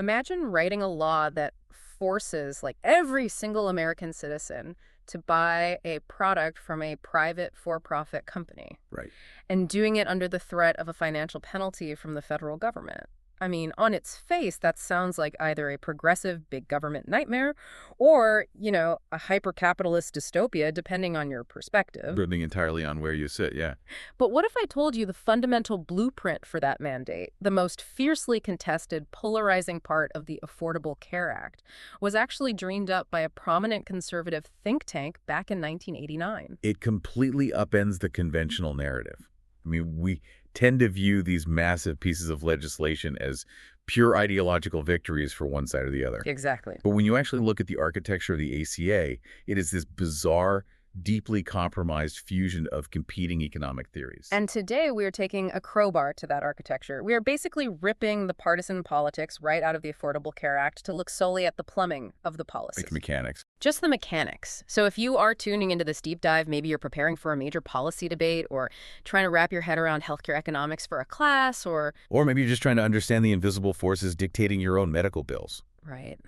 Imagine writing a law that forces like every single American citizen to buy a product from a private for-profit company Right. and doing it under the threat of a financial penalty from the federal government. I mean, on its face, that sounds like either a progressive big government nightmare or, a hyper-capitalist dystopia, depending on your perspective. Depending entirely on where you sit, yeah. But what if I told you the fundamental blueprint for that mandate, the most fiercely contested, polarizing part of the Affordable Care Act, was actually dreamed up by a prominent conservative think tank back in 1989? It completely upends the conventional narrative. I mean, we tend to view these massive pieces of legislation as pure ideological victories for one side or the other. Exactly. But when you actually look at the architecture of the ACA, it is this bizarre, deeply compromised fusion of competing economic theories. And today we are taking a crowbar to that architecture. We are basically ripping the partisan politics right out of the Affordable Care Act to look solely at the plumbing of the policies. Like mechanics. Just the mechanics. So if you are tuning into this deep dive, maybe you're preparing for a major policy debate or trying to wrap your head around healthcare economics for a class Or maybe you're just trying to understand the invisible forces dictating your own medical bills. Right.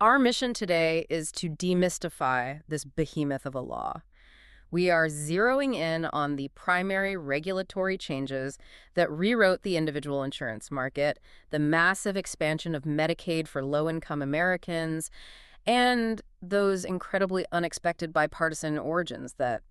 Our mission today is to demystify this behemoth of a law. We are zeroing in on the primary regulatory changes that rewrote the individual insurance market, the massive expansion of Medicaid for low-income Americans, and those incredibly unexpected bipartisan origins that,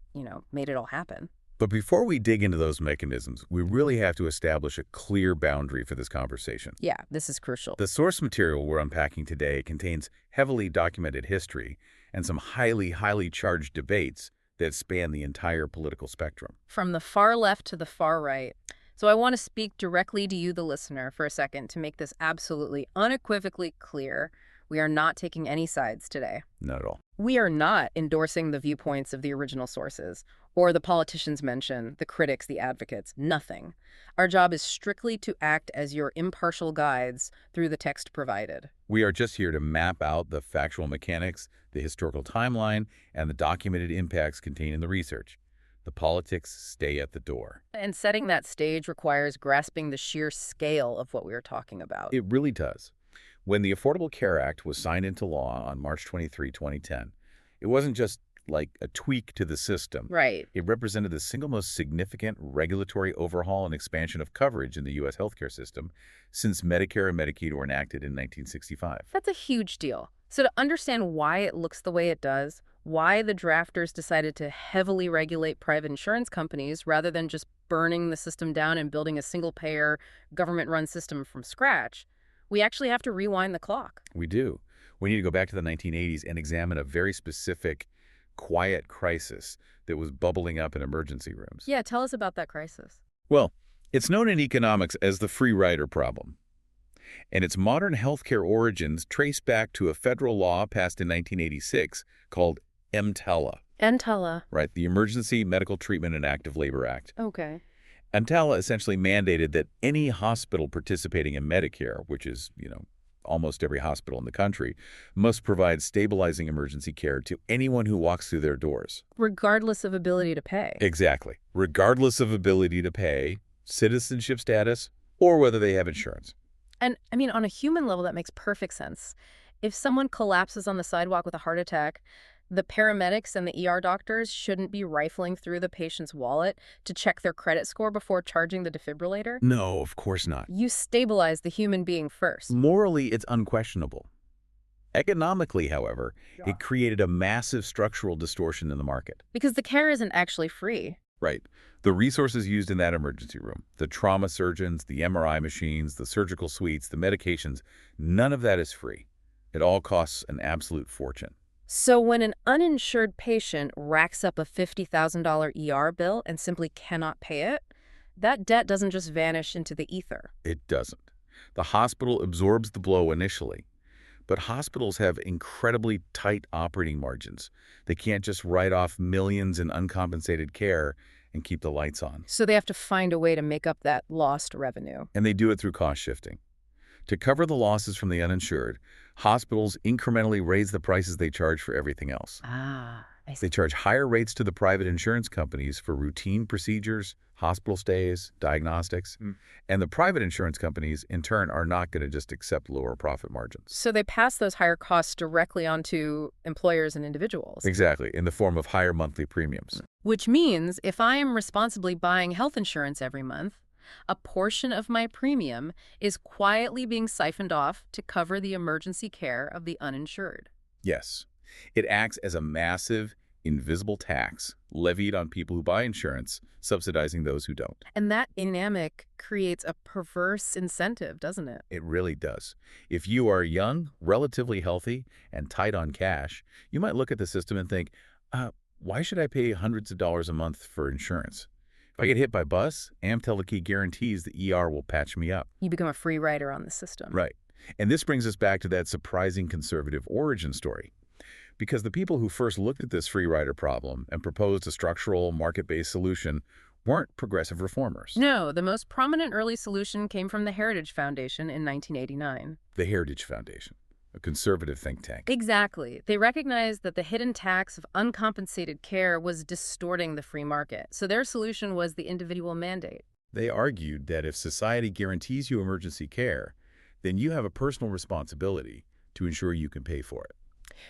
made it all happen. But before we dig into those mechanisms, we really have to establish a clear boundary for this conversation. Yeah, this is crucial. The source material we're unpacking today contains heavily documented history and some highly charged debates that span the entire political spectrum. From the far left to the far right. So I want to speak directly to you, the listener, for a second to make this absolutely unequivocally clear. We are not taking any sides today. Not at all. We are not endorsing the viewpoints of the original sources or the politicians mentioned, the critics, the advocates, nothing. Our job is strictly to act as your impartial guides through the text provided. We are just here to map out the factual mechanics, the historical timeline, and the documented impacts contained in the research. The politics stay at the door. And setting that stage requires grasping the sheer scale of what we are talking about. It really does. When the Affordable Care Act was signed into law on March 23, 2010, it wasn't just like a tweak to the system. Right. It represented the single most significant regulatory overhaul and expansion of coverage in the U.S. healthcare system since Medicare and Medicaid were enacted in 1965. That's a huge deal. So to understand why it looks the way it does, why the drafters decided to heavily regulate private insurance companies rather than just burning the system down and building a single-payer, government-run system from scratch, we actually have to rewind the clock. We do. We need to go back to the 1980s and examine a very specific, quiet crisis that was bubbling up in emergency rooms. Yeah, tell us about that crisis. Well, it's known in economics as the free rider problem. And its modern healthcare origins trace back to a federal law passed in 1986 called EMTALA. EMTALA. Right, the Emergency Medical Treatment and Active Labor Act. Okay. EMTALA essentially mandated that any hospital participating in Medicare, which is, almost every hospital in the country, must provide stabilizing emergency care to anyone who walks through their doors. Regardless of ability to pay. Exactly. Regardless of ability to pay, citizenship status, or whether they have insurance. And, on a human level, that makes perfect sense. If someone collapses on the sidewalk with a heart attack, the paramedics and the ER doctors shouldn't be rifling through the patient's wallet to check their credit score before charging the defibrillator. No, of course not. You stabilize the human being first. Morally, it's unquestionable. Economically, however, it created a massive structural distortion in the market. Because the care isn't actually free. Right. The resources used in that emergency room, the trauma surgeons, the MRI machines, the surgical suites, the medications, none of that is free. It all costs an absolute fortune. So when an uninsured patient racks up a $50,000 ER bill and simply cannot pay it, that debt doesn't just vanish into the ether. It doesn't. The hospital absorbs the blow initially. But hospitals have incredibly tight operating margins. They can't just write off millions in uncompensated care and keep the lights on. So they have to find a way to make up that lost revenue. And they do it through cost shifting. To cover the losses from the uninsured, hospitals incrementally raise the prices they charge for everything else. I They see. charge higher rates to the private insurance companies for routine procedures, hospital stays, diagnostics, and the private insurance companies, in turn, are not going to just accept lower profit margins. So they pass those higher costs directly onto employers and individuals. Exactly, in the form of higher monthly premiums. Which means if I am responsibly buying health insurance every month, a portion of my premium is quietly being siphoned off to cover the emergency care of the uninsured. Yes, it acts as a massive, invisible tax levied on people who buy insurance, subsidizing those who don't. And that dynamic creates a perverse incentive, doesn't it? It really does. If you are young, relatively healthy, and tight on cash, you might look at the system and think, why should I pay hundreds of dollars a month for insurance? If I get hit by bus, Amtelakey guarantees the ER will patch me up. You become a free rider on the system. Right. And this brings us back to that surprising conservative origin story. Because the people who first looked at this free rider problem and proposed a structural, market-based solution weren't progressive reformers. No, the most prominent early solution came from the Heritage Foundation in 1989. The Heritage Foundation, a conservative think tank. Exactly. They recognized that the hidden tax of uncompensated care was distorting the free market. So their solution was the individual mandate. They argued that if society guarantees you emergency care, then you have a personal responsibility to ensure you can pay for it.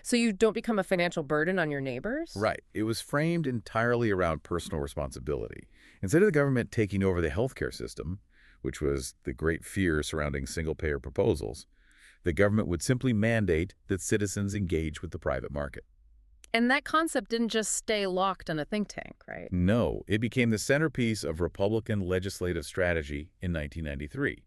So you don't become a financial burden on your neighbors? Right. It was framed entirely around personal responsibility. Instead of the government taking over the healthcare system, which was the great fear surrounding single-payer proposals, the government would simply mandate that citizens engage with the private market. And that concept didn't just stay locked in a think tank, right? No, it became the centerpiece of Republican legislative strategy in 1993.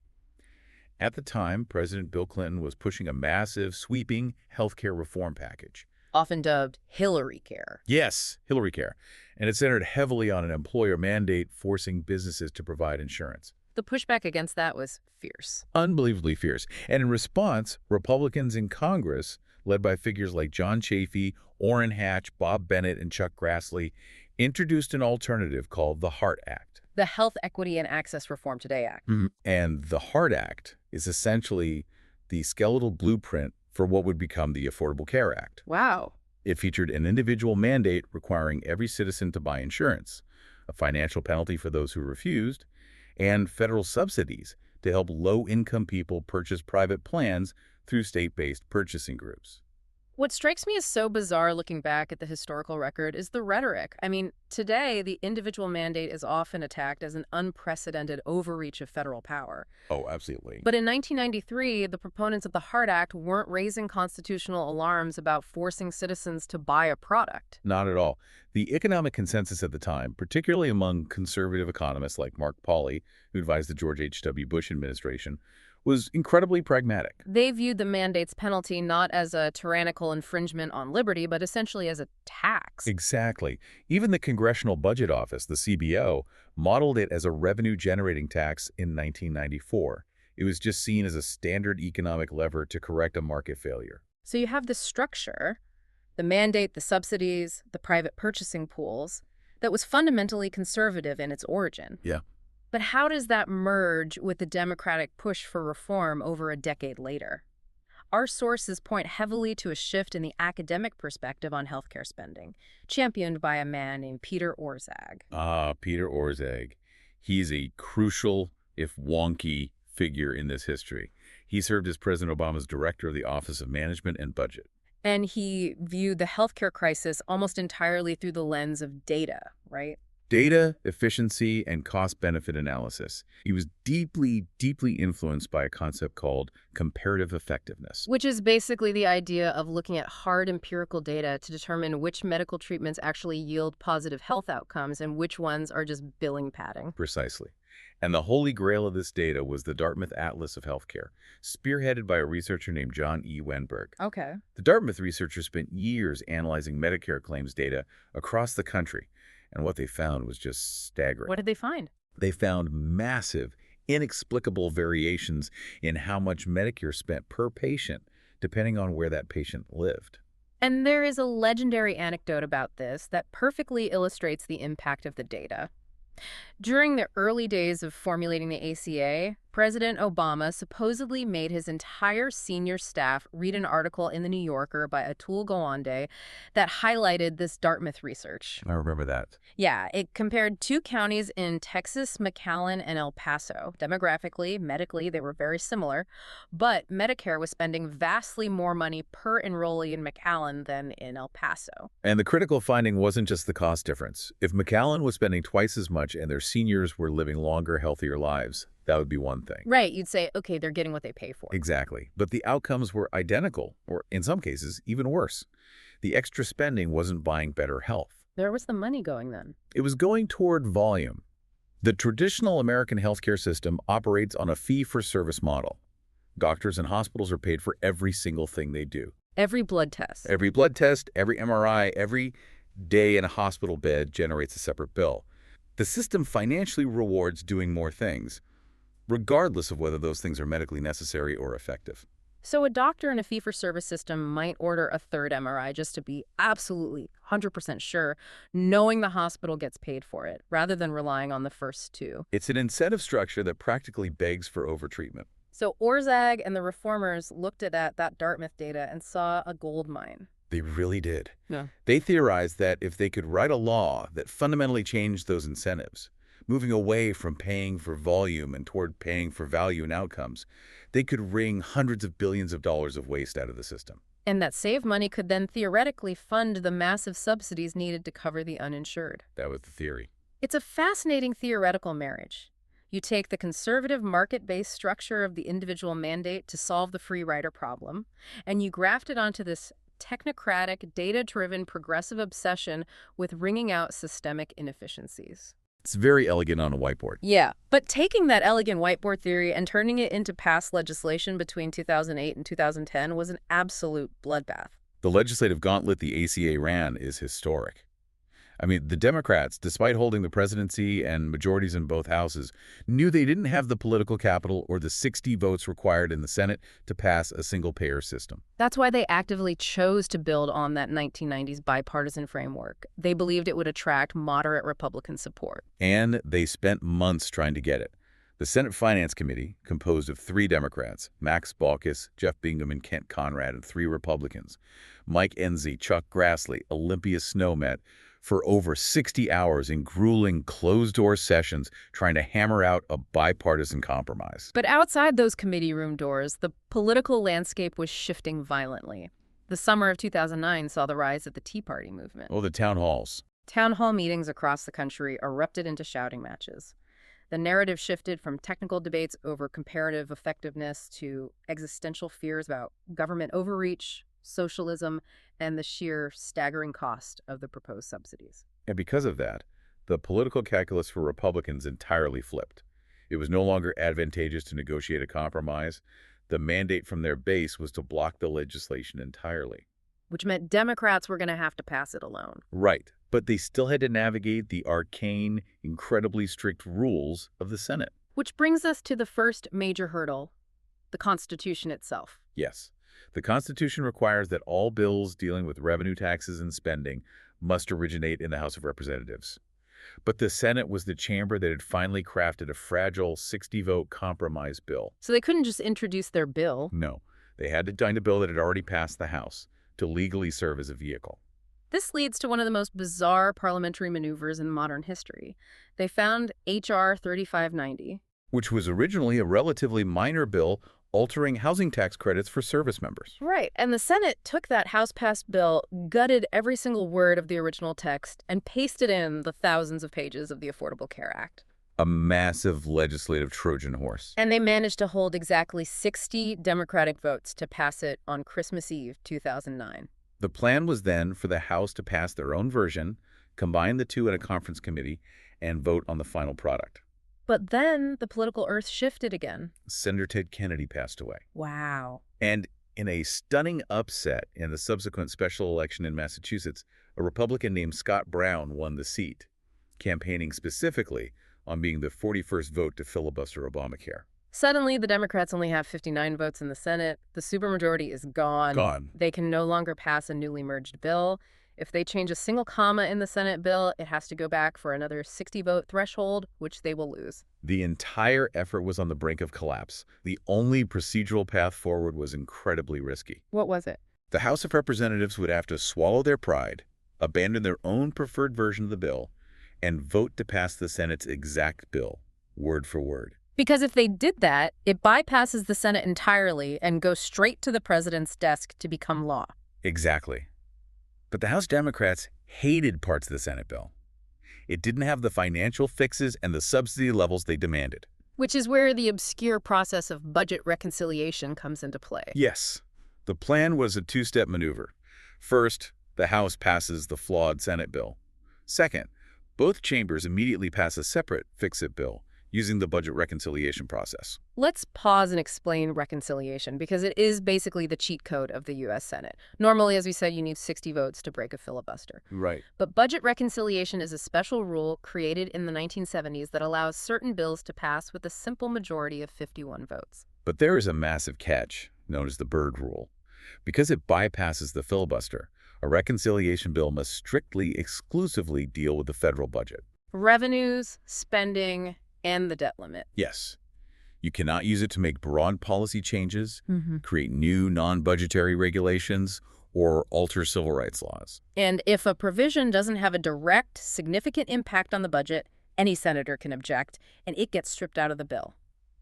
At the time, President Bill Clinton was pushing a massive, sweeping healthcare reform package. Often dubbed Hillary Care. Yes, Hillary Care. And it centered heavily on an employer mandate forcing businesses to provide insurance. The pushback against that was fierce. Unbelievably fierce. And in response, Republicans in Congress, led by figures like John Chafee, Orrin Hatch, Bob Bennett, and Chuck Grassley, introduced an alternative called the HART Act. The Health Equity and Access Reform Today Act. And the HART Act is essentially the skeletal blueprint for what would become the Affordable Care Act. Wow. It featured an individual mandate requiring every citizen to buy insurance, a financial penalty for those who refused, and federal subsidies to help low-income people purchase private plans through state-based purchasing groups. What strikes me as so bizarre looking back at the historical record is the rhetoric. I mean, today, the individual mandate is often attacked as an unprecedented overreach of federal power. Oh, absolutely. But in 1993, the proponents of the HART Act weren't raising constitutional alarms about forcing citizens to buy a product. Not at all. The economic consensus at the time, particularly among conservative economists like Mark Pauly, who advised the George H.W. Bush administration, was incredibly pragmatic. They viewed the mandate's penalty not as a tyrannical infringement on liberty, but essentially as a tax. Exactly. Even the Congressional Budget Office, the CBO, modeled it as a revenue-generating tax in 1994. It was just seen as a standard economic lever to correct a market failure. So you have this structure, the mandate, the subsidies, the private purchasing pools, that was fundamentally conservative in its origin. Yeah. But how does that merge with the Democratic push for reform over a decade later? Our sources point heavily to a shift in the academic perspective on healthcare spending, championed by a man named Peter Orszag. Peter Orszag. He's a crucial, if wonky, figure in this history. He served as President Obama's director of the Office of Management and Budget. And he viewed the healthcare crisis almost entirely through the lens of data, right? Data, efficiency, and cost-benefit analysis. He was deeply, deeply influenced by a concept called comparative effectiveness. Which is basically the idea of looking at hard empirical data to determine which medical treatments actually yield positive health outcomes and which ones are just billing padding. Precisely. And the holy grail of this data was the Dartmouth Atlas of Healthcare, spearheaded by a researcher named John E. Wenberg. Okay. The Dartmouth researchers spent years analyzing Medicare claims data across the country, and what they found was just staggering. What did they find? They found massive, inexplicable variations in how much Medicare spent per patient, depending on where that patient lived. And there is a legendary anecdote about this that perfectly illustrates the impact of the data. During the early days of formulating the ACA, President Obama supposedly made his entire senior staff read an article in The New Yorker by Atul Gawande that highlighted this Dartmouth research. I remember that. Yeah, it compared two counties in Texas, McAllen and El Paso. Demographically, medically, they were very similar, but Medicare was spending vastly more money per enrollee in McAllen than in El Paso. And the critical finding wasn't just the cost difference. If McAllen was spending twice as much and their seniors were living longer, healthier lives, that would be one thing. Right, you'd say, okay, they're getting what they pay for. Exactly. But the outcomes were identical, or in some cases, even worse. The extra spending wasn't buying better health. Where was the money going then? It was going toward volume. The traditional American healthcare system operates on a fee-for-service model. Doctors and hospitals are paid for every single thing they do. Every blood test. Every blood test, every MRI, every day in a hospital bed generates a separate bill. The system financially rewards doing more things, regardless of whether those things are medically necessary or effective. So a doctor in a fee-for-service system might order a third MRI just to be absolutely 100% sure, knowing the hospital gets paid for it, rather than relying on the first two. It's an incentive structure that practically begs for overtreatment. So Orszag and the reformers looked at that Dartmouth data and saw a gold mine. They really did. Yeah. They theorized that if they could write a law that fundamentally changed those incentives, moving away from paying for volume and toward paying for value and outcomes, they could wring hundreds of billions of dollars of waste out of the system. And that saved money could then theoretically fund the massive subsidies needed to cover the uninsured. That was the theory. It's a fascinating theoretical marriage. You take the conservative market-based structure of the individual mandate to solve the free rider problem, and you graft it onto this technocratic, data-driven, progressive obsession with wringing out systemic inefficiencies. It's very elegant on a whiteboard. Yeah, but taking that elegant whiteboard theory and turning it into past legislation between 2008 and 2010 was an absolute bloodbath. The legislative gauntlet the ACA ran is historic. I mean, the Democrats, despite holding the presidency and majorities in both houses, knew they didn't have the political capital or the 60 votes required in the Senate to pass a single-payer system. That's why they actively chose to build on that 1990s bipartisan framework. They believed it would attract moderate Republican support. And they spent months trying to get it. The Senate Finance Committee, composed of 3 Democrats, Max Baucus, Jeff Bingham, and Kent Conrad, and 3 Republicans, Mike Enzi, Chuck Grassley, Olympia Snow, met for over 60 hours in grueling closed-door sessions trying to hammer out a bipartisan compromise. But outside those committee room doors, the political landscape was shifting violently. The summer of 2009 saw the rise of the Tea Party movement. Oh, the town halls. Town hall meetings across the country erupted into shouting matches. The narrative shifted from technical debates over comparative effectiveness to existential fears about government overreach, socialism, and the sheer staggering cost of the proposed subsidies. And because of that, the political calculus for Republicans entirely flipped. It was no longer advantageous to negotiate a compromise. The mandate from their base was to block the legislation entirely. Which meant Democrats were going to have to pass it alone. Right, but they still had to navigate the arcane, incredibly strict rules of the Senate. Which brings us to the first major hurdle, the Constitution itself. Yes. The Constitution requires that all bills dealing with revenue, taxes, and spending must originate in the House of Representatives. But the Senate was the chamber that had finally crafted a fragile 60-vote compromise bill. So they couldn't just introduce their bill. No, they had to find a bill that had already passed the House to legally serve as a vehicle. This leads to one of the most bizarre parliamentary maneuvers in modern history. They found H.R. 3590, which was originally a relatively minor bill altering housing tax credits for service members. Right, and the Senate took that House-passed bill, gutted every single word of the original text, and pasted in the thousands of pages of the Affordable Care Act. A massive legislative Trojan horse. And they managed to hold exactly 60 Democratic votes to pass it on Christmas Eve, 2009. The plan was then for the House to pass their own version, combine the two in a conference committee, and vote on the final product. But then the political earth shifted again. Senator Ted Kennedy passed away. Wow. And in a stunning upset in the subsequent special election in Massachusetts, a Republican named Scott Brown won the seat, campaigning specifically on being the 41st vote to filibuster Obamacare. Suddenly, the Democrats only have 59 votes in the Senate. The supermajority is gone. Gone. They can no longer pass a newly merged bill. If they change a single comma in the Senate bill, it has to go back for another 60-vote threshold, which they will lose. The entire effort was on the brink of collapse. The only procedural path forward was incredibly risky. What was it? The House of Representatives would have to swallow their pride, abandon their own preferred version of the bill, and vote to pass the Senate's exact bill, word for word. Because if they did that, it bypasses the Senate entirely and goes straight to the president's desk to become law. Exactly. But the House Democrats hated parts of the Senate bill. It didn't have the financial fixes and the subsidy levels they demanded. Which is where the obscure process of budget reconciliation comes into play. Yes. The plan was a two-step maneuver. First, the House passes the flawed Senate bill. Second, both chambers immediately pass a separate fix-it bill using the budget reconciliation process. Let's pause and explain reconciliation, because it is basically the cheat code of the U.S. Senate. Normally, as we said, you need 60 votes to break a filibuster. Right. But budget reconciliation is a special rule created in the 1970s that allows certain bills to pass with a simple majority of 51 votes. But there is a massive catch, known as the Byrd Rule. Because it bypasses the filibuster, a reconciliation bill must strictly, exclusively deal with the federal budget. Revenues, spending, and the debt limit. Yes. You cannot use it to make broad policy changes, create new non-budgetary regulations, or alter civil rights laws. And if a provision doesn't have a direct, significant impact on the budget, any senator can object, and it gets stripped out of the bill.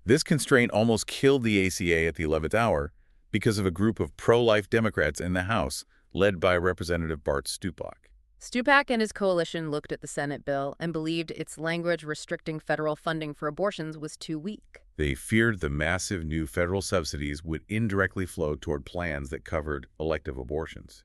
This constraint almost killed the ACA at the 11th hour because of a group of pro-life Democrats in the House, led by Representative Bart Stupak. Stupak and his coalition looked at the Senate bill and believed its language restricting federal funding for abortions was too weak. They feared the massive new federal subsidies would indirectly flow toward plans that covered elective abortions.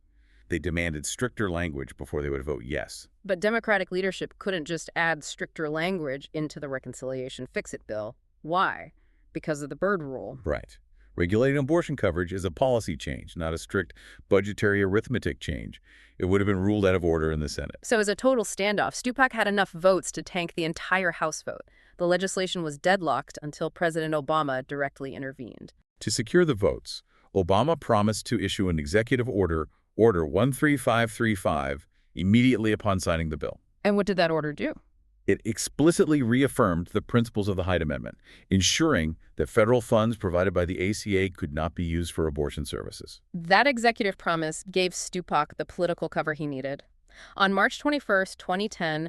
They demanded stricter language before they would vote yes. But Democratic leadership couldn't just add stricter language into the reconciliation fix-it bill. Why? Because of the Byrd Rule. Right. Regulating abortion coverage is a policy change, not a strict budgetary arithmetic change. It would have been ruled out of order in the Senate. So as a total standoff, Stupak had enough votes to tank the entire House vote. The legislation was deadlocked until President Obama directly intervened. To secure the votes, Obama promised to issue an executive order, Order 13535, immediately upon signing the bill. And what did that order do? It explicitly reaffirmed the principles of the Hyde Amendment, ensuring that federal funds provided by the ACA could not be used for abortion services. That executive promise gave Stupak the political cover he needed. On March 21, 2010,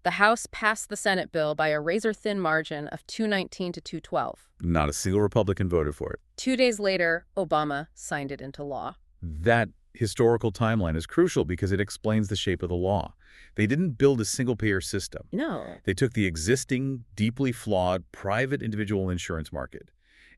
the House passed the Senate bill by a razor-thin margin of 219 to 212. Not a single Republican voted for it. 2 days later, Obama signed it into law. That historical timeline is crucial because it explains the shape of the law. They didn't build a single-payer system. No. They took the existing, deeply flawed, private individual insurance market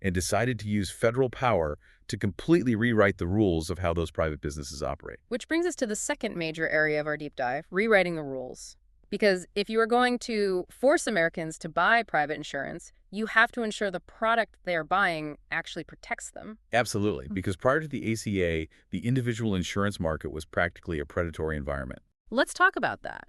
and decided to use federal power to completely rewrite the rules of how those private businesses operate. Which brings us to the second major area of our deep dive, rewriting the rules. Because if you are going to force Americans to buy private insurance, you have to ensure the product they are buying actually protects them. Absolutely, because prior to the ACA, the individual insurance market was practically a predatory environment. Let's talk about that.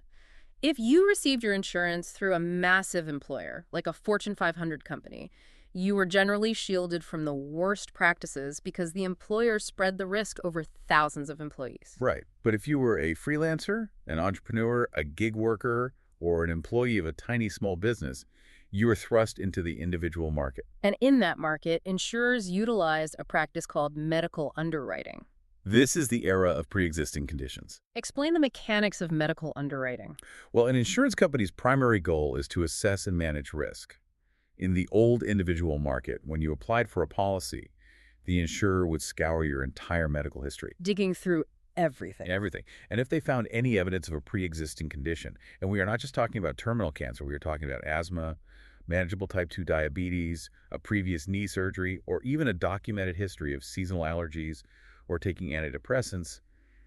If you received your insurance through a massive employer, like a Fortune 500 company, you were generally shielded from the worst practices because the employer spread the risk over thousands of employees. Right. But if you were a freelancer, an entrepreneur, a gig worker, or an employee of a tiny small business, you were thrust into the individual market. And in that market, insurers utilized a practice called medical underwriting. This is the era of pre-existing conditions. Explain the mechanics of medical underwriting. Well, an insurance company's primary goal is to assess and manage risk. In the old individual market, when you applied for a policy, the insurer would scour your entire medical history. Digging through everything. Everything. And if they found any evidence of a pre-existing condition, and we are not just talking about terminal cancer, we are talking about asthma, manageable type 2 diabetes, a previous knee surgery, or even a documented history of seasonal allergies or taking antidepressants,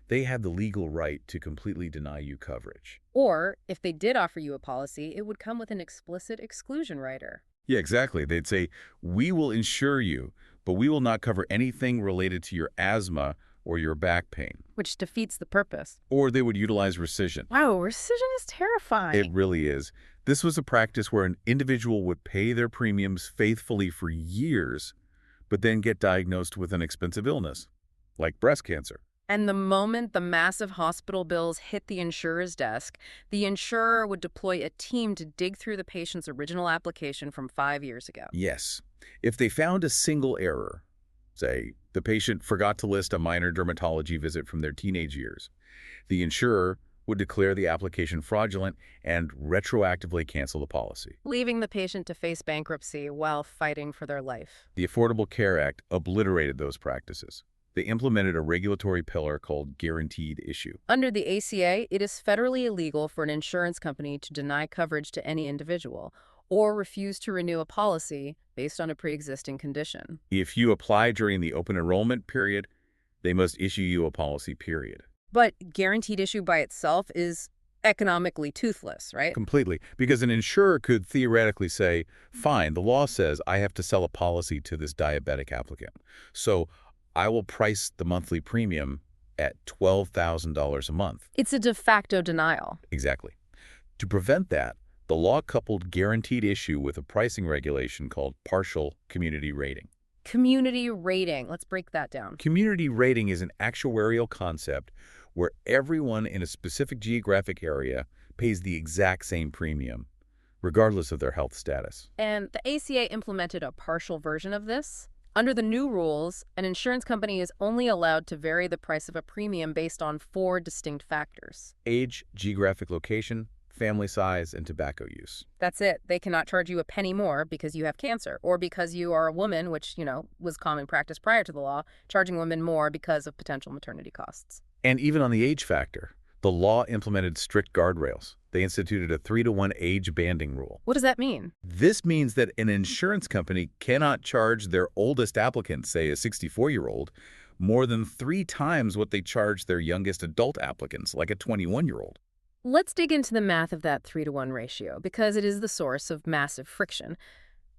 they had the legal right to completely deny you coverage. Or, if they did offer you a policy, it would come with an explicit exclusion rider. Yeah, exactly. They'd say, we will insure you, but we will not cover anything related to your asthma or your back pain. Which defeats the purpose. Or they would utilize rescission. Wow, rescission is terrifying. It really is. This was a practice where an individual would pay their premiums faithfully for years, but then get diagnosed with an expensive illness, like breast cancer. And the moment the massive hospital bills hit the insurer's desk, the insurer would deploy a team to dig through the patient's original application from 5 years ago. Yes. If they found a single error, say the patient forgot to list a minor dermatology visit from their teenage years, the insurer would declare the application fraudulent and retroactively cancel the policy. Leaving the patient to face bankruptcy while fighting for their life. The Affordable Care Act obliterated those practices. They implemented a regulatory pillar called guaranteed issue. Under the ACA, it is federally illegal for an insurance company to deny coverage to any individual or refuse to renew a policy based on a pre-existing condition. If you apply during the open enrollment period, they must issue you a policy, period. But guaranteed issue by itself is economically toothless, right? Completely. Because an insurer could theoretically say, fine, the law says I have to sell a policy to this diabetic applicant. So I will price the monthly premium at $12,000 a month. It's a de facto denial. Exactly. To prevent that, the law coupled guaranteed issue with a pricing regulation called partial community rating. Community rating. Let's break that down. Community rating is an actuarial concept where everyone in a specific geographic area pays the exact same premium, regardless of their health status. And the ACA implemented a partial version of this. Under the new rules, an insurance company is only allowed to vary the price of a premium based on 4 distinct factors. Age, geographic location, family size, and tobacco use. That's it. They cannot charge you a penny more because you have cancer or because you are a woman, which, was common practice prior to the law, charging women more because of potential maternity costs. And even on the age factor, the law implemented strict guardrails. They instituted a 3-to-1 age banding rule. What does that mean? This means that an insurance company cannot charge their oldest applicant, say a 64-year-old, more than 3 times what they charge their youngest adult applicants, like a 21-year-old. Let's dig into the math of that 3-to-1 ratio because it is the source of massive friction.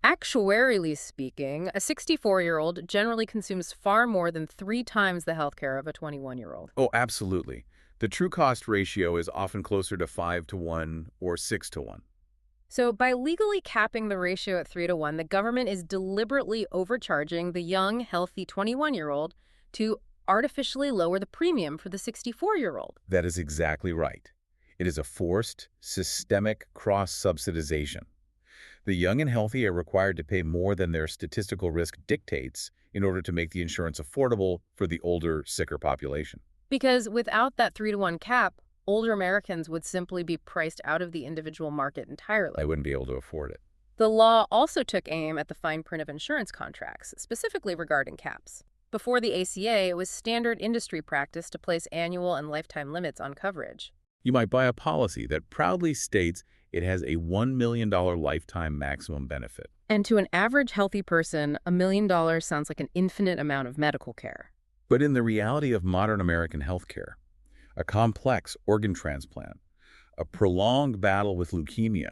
Actuarially speaking, a 64-year-old generally consumes far more than 3 times the healthcare of a 21-year-old. Oh, absolutely. The true cost ratio is often closer to 5-to-1 or 6-to-1. So by legally capping the ratio at 3-to-1, the government is deliberately overcharging the young, healthy 21-year-old to artificially lower the premium for the 64-year-old. That is exactly right. It is a forced, systemic cross-subsidization. The young and healthy are required to pay more than their statistical risk dictates in order to make the insurance affordable for the older, sicker population. Because without that 3-to-1 cap, older Americans would simply be priced out of the individual market entirely. They wouldn't be able to afford it. The law also took aim at the fine print of insurance contracts, specifically regarding caps. Before the ACA, it was standard industry practice to place annual and lifetime limits on coverage. You might buy a policy that proudly states it has a $1 million lifetime maximum benefit. And to an average healthy person, $1 million sounds like an infinite amount of medical care. But in the reality of modern American healthcare, a complex organ transplant, a prolonged battle with leukemia,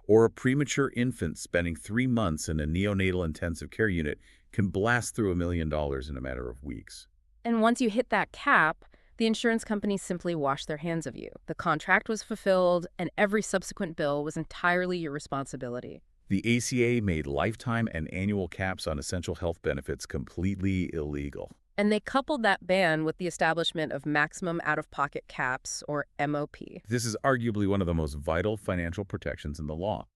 or a premature infant spending 3 months in a neonatal intensive care unit can blast through $1 million in a matter of weeks. And once you hit that cap, the insurance companies simply washed their hands of you. The contract was fulfilled, and every subsequent bill was entirely your responsibility. The ACA made lifetime and annual caps on essential health benefits completely illegal. And they coupled that ban with the establishment of maximum out-of-pocket caps, or MOP. This is arguably one of the most vital financial protections in the law.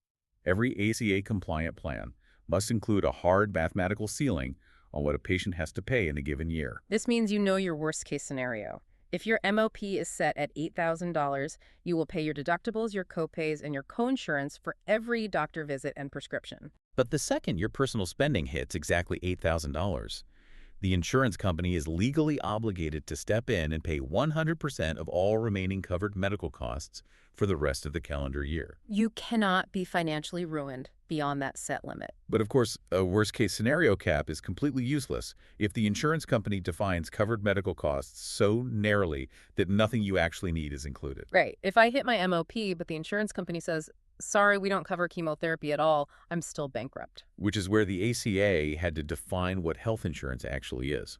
Every ACA-compliant plan must include a hard mathematical ceiling on what a patient has to pay in a given year. This means you know your worst-case scenario. If your MOP is set at $8,000, you will pay your deductibles, your copays, and your coinsurance for every doctor visit and prescription. But the second your personal spending hits exactly $8,000, the insurance company is legally obligated to step in and pay 100% of all remaining covered medical costs for the rest of the calendar year. You cannot be financially ruined beyond that set limit. But of course, a worst-case scenario cap is completely useless if the insurance company defines covered medical costs so narrowly that nothing you actually need is included. Right. If I hit my MOP, but the insurance company says, sorry, we don't cover chemotherapy at all, I'm still bankrupt. Which is where the ACA had to define what health insurance actually is.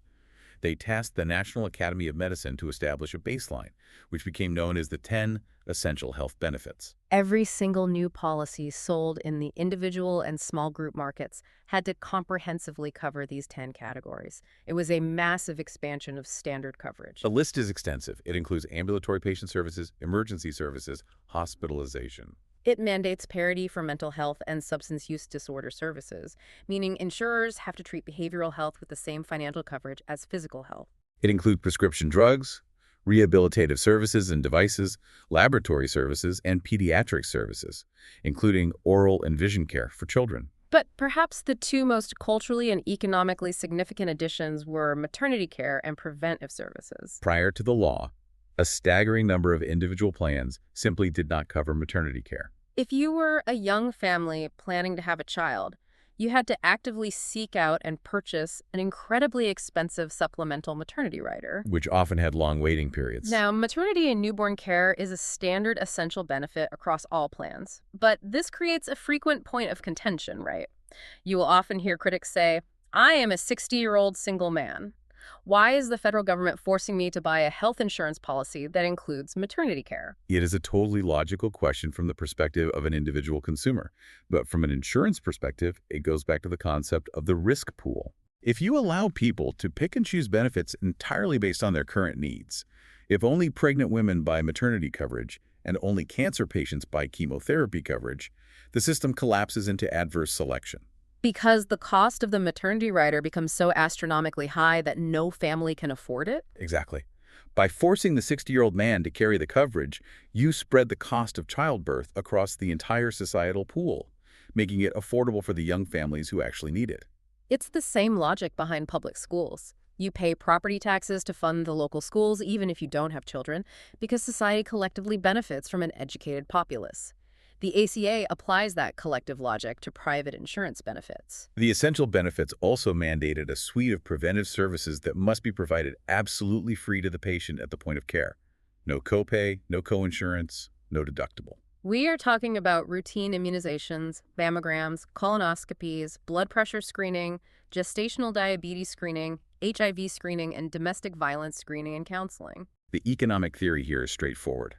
They tasked the National Academy of Medicine to establish a baseline, which became known as the 10 Essential Health Benefits. Every single new policy sold in the individual and small group markets had to comprehensively cover these 10 categories. It was a massive expansion of standard coverage. The list is extensive. It includes ambulatory patient services, emergency services, hospitalization. It mandates parity for mental health and substance use disorder services, meaning insurers have to treat behavioral health with the same financial coverage as physical health. It includes prescription drugs, rehabilitative services and devices, laboratory services, and pediatric services, including oral and vision care for children. But perhaps the two most culturally and economically significant additions were maternity care and preventive services. Prior to the law, a staggering number of individual plans simply did not cover maternity care, If you were a young family planning to have a child, you had to actively seek out and purchase an incredibly expensive supplemental maternity rider. which often had long waiting periods. Now, maternity and newborn care is a standard essential benefit across all plans, but this creates a frequent point of contention, right? You will often hear critics say, I am a 60-year-old single man. Why is the federal government forcing me to buy a health insurance policy that includes maternity care? It is a totally logical question from the perspective of an individual consumer, but from an insurance perspective, it goes back to the concept of the risk pool. If you allow people to pick and choose benefits entirely based on their current needs, if only pregnant women buy maternity coverage and only cancer patients buy chemotherapy coverage, the system collapses into adverse selection. Because the cost of the maternity rider becomes so astronomically high that no family can afford it? Exactly. By forcing the 60-year-old man to carry the coverage, you spread the cost of childbirth across the entire societal pool, making it affordable for the young families who actually need it. It's the same logic behind public schools. You pay property taxes to fund the local schools even if you don't have children, because society collectively benefits from an educated populace. The ACA applies that collective logic to private insurance benefits. The essential benefits also mandated a suite of preventive services that must be provided absolutely free to the patient at the point of care. No copay, no coinsurance, no deductible. We are talking about routine immunizations, mammograms, colonoscopies, blood pressure screening, gestational diabetes screening, HIV screening, and domestic violence screening and counseling. The economic theory here is straightforward.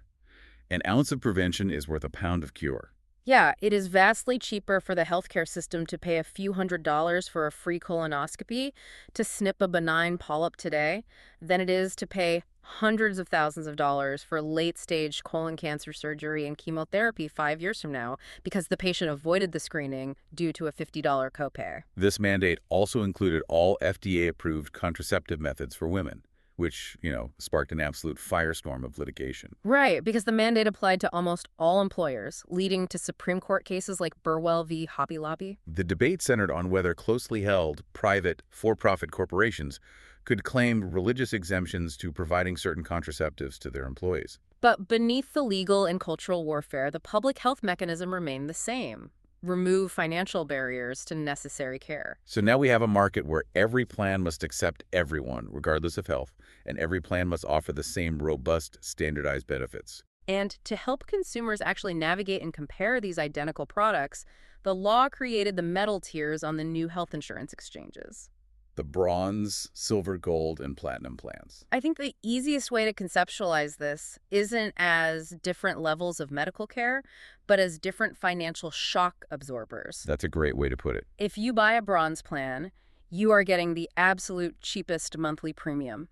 An ounce of prevention is worth a pound of cure. Yeah, it is vastly cheaper for the healthcare system to pay a few $100s for a free colonoscopy to snip a benign polyp today than it is to pay hundreds of thousands of dollars for late-stage colon cancer surgery and chemotherapy 5 years from now because the patient avoided the screening due to a $50 copay. This mandate also included all FDA-approved contraceptive methods for women, which, sparked an absolute firestorm of litigation. Right, because the mandate applied to almost all employers, leading to Supreme Court cases like Burwell v. Hobby Lobby. The debate centered on whether closely held, private, for-profit corporations could claim religious exemptions to providing certain contraceptives to their employees. But beneath the legal and cultural warfare, the public health mechanism remained the same. Remove financial barriers to necessary care. So now we have a market where every plan must accept everyone, regardless of health, and every plan must offer the same robust, standardized benefits. And to help consumers actually navigate and compare these identical products, the law created the metal tiers on the new health insurance exchanges. The bronze, silver, gold, and platinum plans. I think the easiest way to conceptualize this isn't as different levels of medical care, but as different financial shock absorbers. That's a great way to put it. If you buy a bronze plan, you are getting the absolute cheapest monthly premium.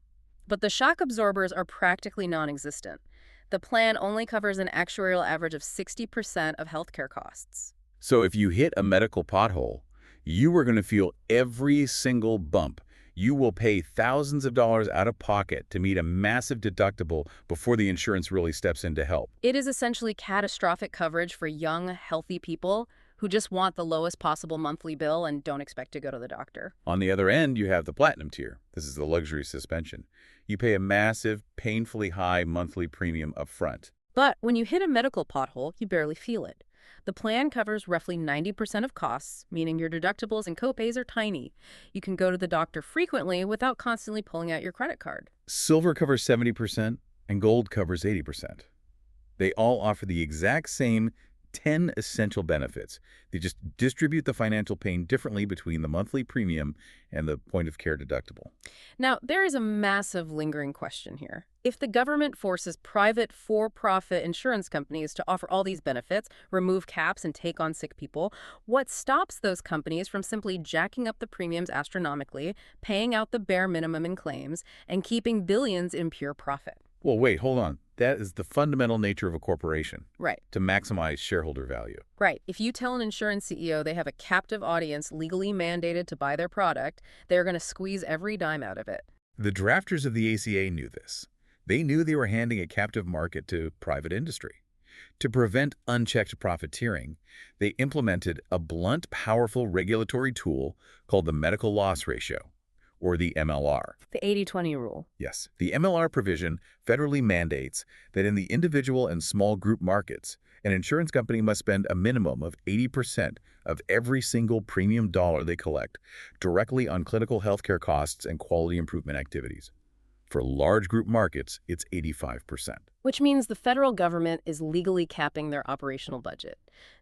But the shock absorbers are practically non-existent. The plan only covers an actuarial average of 60% of healthcare costs. So if you hit a medical pothole, you are going to feel every single bump. You will pay thousands of dollars out of pocket to meet a massive deductible before the insurance really steps in to help. It is essentially catastrophic coverage for young, healthy people who just want the lowest possible monthly bill and don't expect to go to the doctor. On the other end, you have the platinum tier. This is the luxury suspension. You pay a massive, painfully high monthly premium up front. But when you hit a medical pothole, you barely feel it. The plan covers roughly 90% of costs, meaning your deductibles and copays are tiny. You can go to the doctor frequently without constantly pulling out your credit card. Silver covers 70% and gold covers 80%. They all offer the exact same 10 essential benefits. They just distribute the financial pain differently between the monthly premium and the point-of-care deductible. Now, there is a massive lingering question here. If the government forces private for-profit insurance companies to offer all these benefits, remove caps, and take on sick people, what stops those companies from simply jacking up the premiums astronomically, paying out the bare minimum in claims, and keeping billions in pure profit? Well, wait, hold on. That is the fundamental nature of a corporation, Right. to maximize shareholder value. Right. If you tell an insurance CEO they have a captive audience legally mandated to buy their product, they're going to squeeze every dime out of it. The drafters of the ACA knew this. They knew they were handing a captive market to private industry. To prevent unchecked profiteering, they implemented a blunt, powerful regulatory tool called the medical loss ratio, or the MLR. The 80-20 rule. Yes, the MLR provision federally mandates that in the individual and small group markets, an insurance company must spend a minimum of 80% of every single premium dollar they collect directly on clinical healthcare costs and quality improvement activities. For large group markets, it's 85%. Which means the federal government is legally capping their operational budget.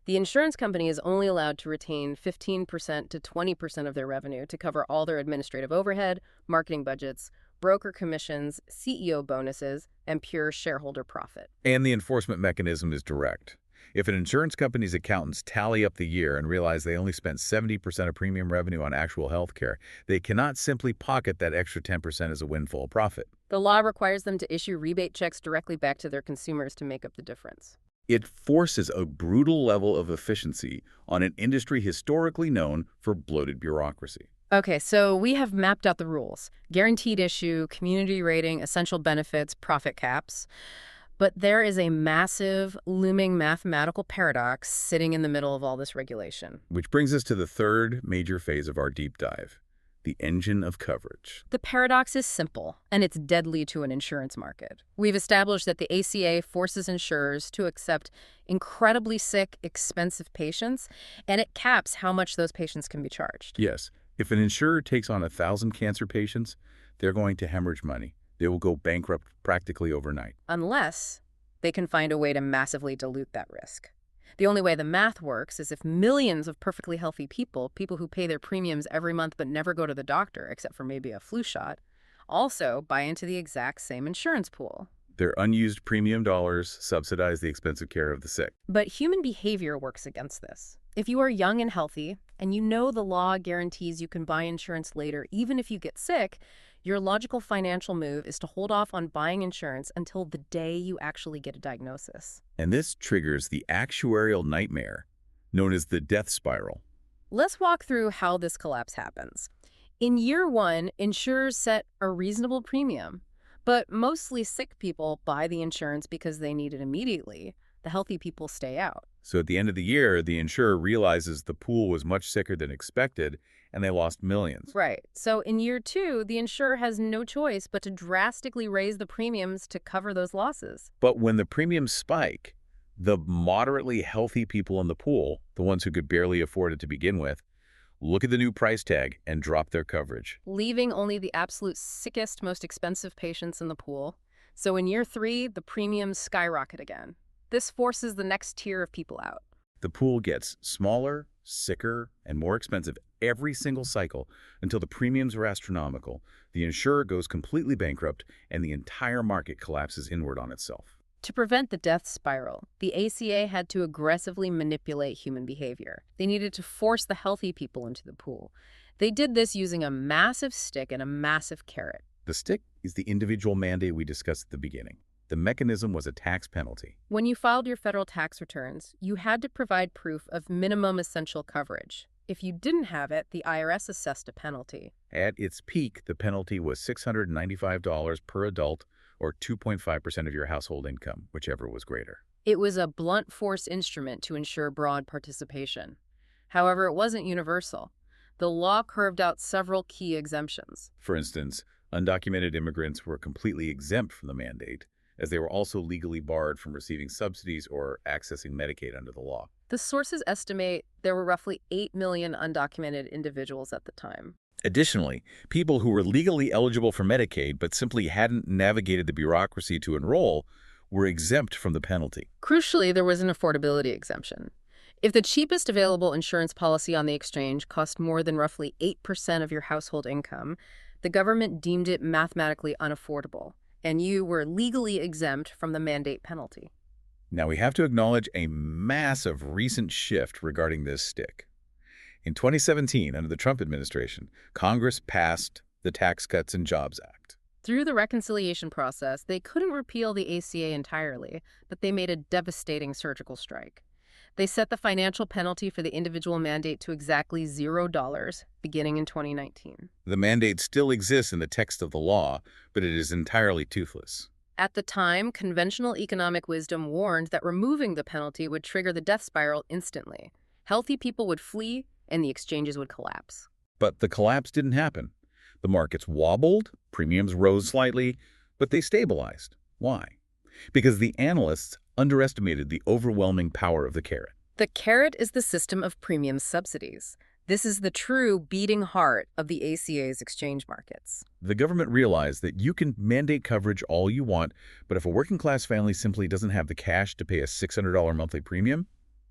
The insurance company is only allowed to retain 15% to 20% of their revenue to cover all their administrative overhead, marketing budgets, broker commissions, CEO bonuses, and pure shareholder profit. And the enforcement mechanism is direct. If an insurance company's accountants tally up the year and realize they only spent 70% of premium revenue on actual health care, they cannot simply pocket that extra 10% as a windfall profit. The law requires them to issue rebate checks directly back to their consumers to make up the difference. It forces a brutal level of efficiency on an industry historically known for bloated bureaucracy. Okay, so we have mapped out the rules. Guaranteed issue, community rating, essential benefits, profit caps. But there is a massive, looming mathematical paradox sitting in the middle of all this regulation. Which brings us to the third major phase of our deep dive, the engine of coverage. The paradox is simple, and it's deadly to an insurance market. We've established that the ACA forces insurers to accept incredibly sick, expensive patients, and it caps how much those patients can be charged. Yes, if an insurer takes on 1,000 cancer patients, they're going to hemorrhage money. They will go bankrupt practically overnight. Unless they can find a way to massively dilute that risk. The only way the math works is if millions of perfectly healthy people who pay their premiums every month but never go to the doctor except for maybe a flu shot, also buy into the exact same insurance pool. Their unused premium dollars subsidize the expensive care of the sick. But human behavior works against this. If you are young and healthy, and you know the law guarantees you can buy insurance later even if you get sick, your logical financial move is to hold off on buying insurance until the day you actually get a diagnosis. And this triggers the actuarial nightmare known as the death spiral. Let's walk through how this collapse happens. In year one, insurers set a reasonable premium, but mostly sick people buy the insurance because they need it immediately. The healthy people stay out. So at the end of the year, the insurer realizes the pool was much sicker than expected, and they lost millions. Right. So in year two, the insurer has no choice but to drastically raise the premiums to cover those losses. But when the premiums spike, the moderately healthy people in the pool, the ones who could barely afford it to begin with, look at the new price tag and drop their coverage, leaving only the absolute sickest, most expensive patients in the pool. So in year three, the premiums skyrocket again. This forces the next tier of people out. The pool gets smaller, sicker, and more expensive every single cycle until the premiums are astronomical, the insurer goes completely bankrupt, and the entire market collapses inward on itself. To prevent the death spiral, the ACA had to aggressively manipulate human behavior. They needed to force the healthy people into the pool. They did this using a massive stick and a massive carrot. The stick is the individual mandate we discussed at the beginning. The mechanism was a tax penalty. When you filed your federal tax returns, you had to provide proof of minimum essential coverage. If you didn't have it, the IRS assessed a penalty. At its peak, the penalty was $695 per adult, or 2.5% of your household income, whichever was greater. It was a blunt force instrument to ensure broad participation. However, it wasn't universal. The law carved out several key exemptions. For instance, undocumented immigrants were completely exempt from the mandate, as they were also legally barred from receiving subsidies or accessing Medicaid under the law. The sources estimate there were roughly 8 million undocumented individuals at the time. Additionally, people who were legally eligible for Medicaid but simply hadn't navigated the bureaucracy to enroll were exempt from the penalty. Crucially, there was an affordability exemption. If the cheapest available insurance policy on the exchange cost more than roughly 8% of your household income, the government deemed it mathematically unaffordable, and you were legally exempt from the mandate penalty. Now, we have to acknowledge a massive recent shift regarding this stick. In 2017, under the Trump administration, Congress passed the Tax Cuts and Jobs Act. Through the reconciliation process, they couldn't repeal the ACA entirely, but they made a devastating surgical strike. They set the financial penalty for the individual mandate to exactly $0 beginning in 2019. The mandate still exists in the text of the law, but it is entirely toothless. At the time, conventional economic wisdom warned that removing the penalty would trigger the death spiral instantly. Healthy people would flee, and the exchanges would collapse. But the collapse didn't happen. The markets wobbled, premiums rose slightly, but they stabilized. Why? Because the analysts underestimated the overwhelming power of the carrot. The carrot is the system of premium subsidies. This is the true beating heart of the ACA's exchange markets. The government realized that you can mandate coverage all you want, but if a working-class family simply doesn't have the cash to pay a $600 monthly premium,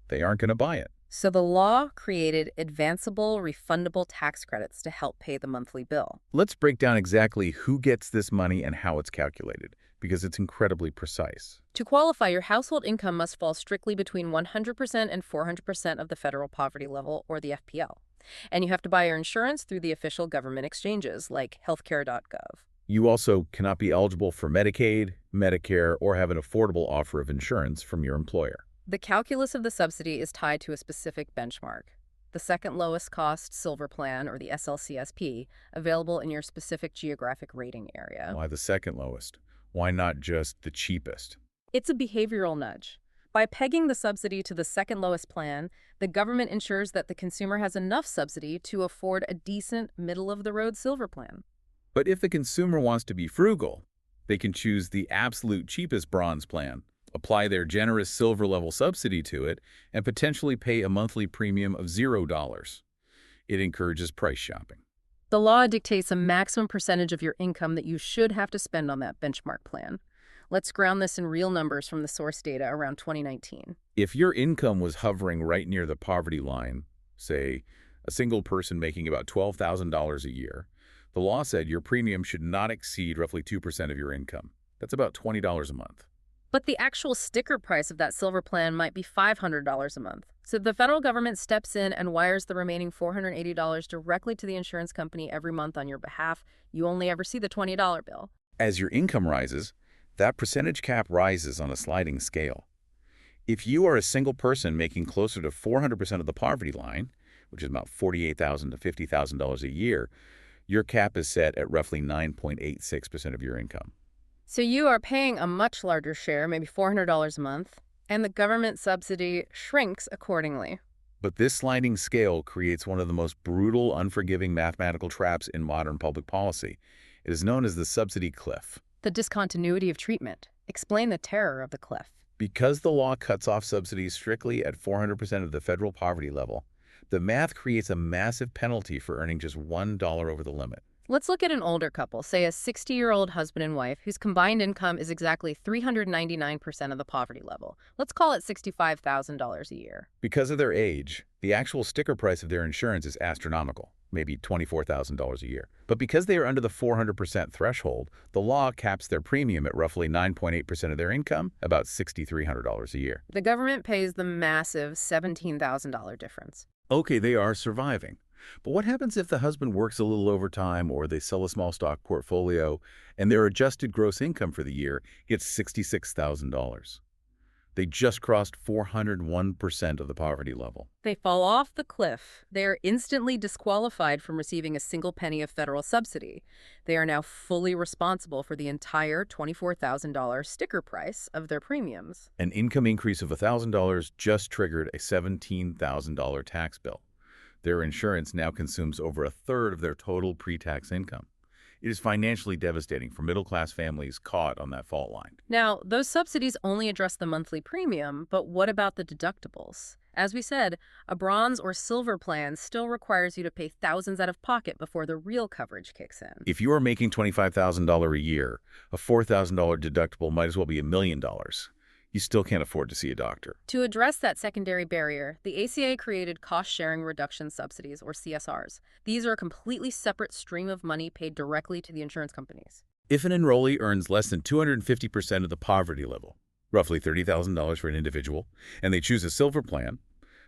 they aren't going to buy it. So the law created advanceable, refundable tax credits to help pay the monthly bill. Let's break down exactly who gets this money and how it's calculated, because it's incredibly precise. To qualify, your household income must fall strictly between 100% and 400% of the federal poverty level, or the FPL. And you have to buy your insurance through the official government exchanges, like healthcare.gov. You also cannot be eligible for Medicaid, Medicare, or have an affordable offer of insurance from your employer. The calculus of the subsidy is tied to a specific benchmark. The second lowest cost silver plan, or the SLCSP, available in your specific geographic rating area. Why the second lowest? Why not just the cheapest? It's a behavioral nudge. By pegging the subsidy to the second lowest plan, the government ensures that the consumer has enough subsidy to afford a decent, middle-of-the-road silver plan. But if the consumer wants to be frugal, they can choose the absolute cheapest bronze plan, apply their generous silver-level subsidy to it, and potentially pay a monthly premium of $0. It encourages price shopping. The law dictates a maximum percentage of your income that you should have to spend on that benchmark plan. Let's ground this in real numbers from the source data around 2019. If your income was hovering right near the poverty line, say a single person making about $12,000 a year, the law said your premium should not exceed roughly 2% of your income. That's about $20 a month. But the actual sticker price of that silver plan might be $500 a month. So the federal government steps in and wires the remaining $480 directly to the insurance company every month on your behalf. You only ever see the $20 bill. As your income rises, that percentage cap rises on a sliding scale. If you are a single person making closer to 400% of the poverty line, which is about $48,000 to $50,000 a year, your cap is set at roughly 9.86% of your income. So you are paying a much larger share, maybe $400 a month, and the government subsidy shrinks accordingly. But this sliding scale creates one of the most brutal, unforgiving mathematical traps in modern public policy. It is known as the subsidy cliff. The discontinuity of treatment. Explain the terror of the cliff. Because the law cuts off subsidies strictly at 400% of the federal poverty level, the math creates a massive penalty for earning just $1 over the limit. Let's look at an older couple, say a 60-year-old husband and wife whose combined income is exactly 399% of the poverty level. Let's call it $65,000 a year. Because of their age, the actual sticker price of their insurance is astronomical, maybe $24,000 a year. But because they are under the 400% threshold, the law caps their premium at roughly 9.8% of their income, about $6,300 a year. The government pays the massive $17,000 difference. Okay, they are surviving. But what happens if the husband works a little overtime or they sell a small stock portfolio and their adjusted gross income for the year gets $66,000? They just crossed 401% of the poverty level. They fall off the cliff. They are instantly disqualified from receiving a single penny of federal subsidy. They are now fully responsible for the entire $24,000 sticker price of their premiums. An income increase of $1,000 just triggered a $17,000 tax bill. Their insurance now consumes over a third of their total pre-tax income. It is financially devastating for middle-class families caught on that fault line. Now, those subsidies only address the monthly premium, but what about the deductibles? As we said, a bronze or silver plan still requires you to pay thousands out of pocket before the real coverage kicks in. If you are making $25,000 a year, a $4,000 deductible might as well be $1 million. You still can't afford to see a doctor. To address that secondary barrier, the ACA created cost-sharing reduction subsidies, or CSRs. These are a completely separate stream of money paid directly to the insurance companies. If an enrollee earns less than 250% of the poverty level, roughly $30,000 for an individual, and they choose a silver plan,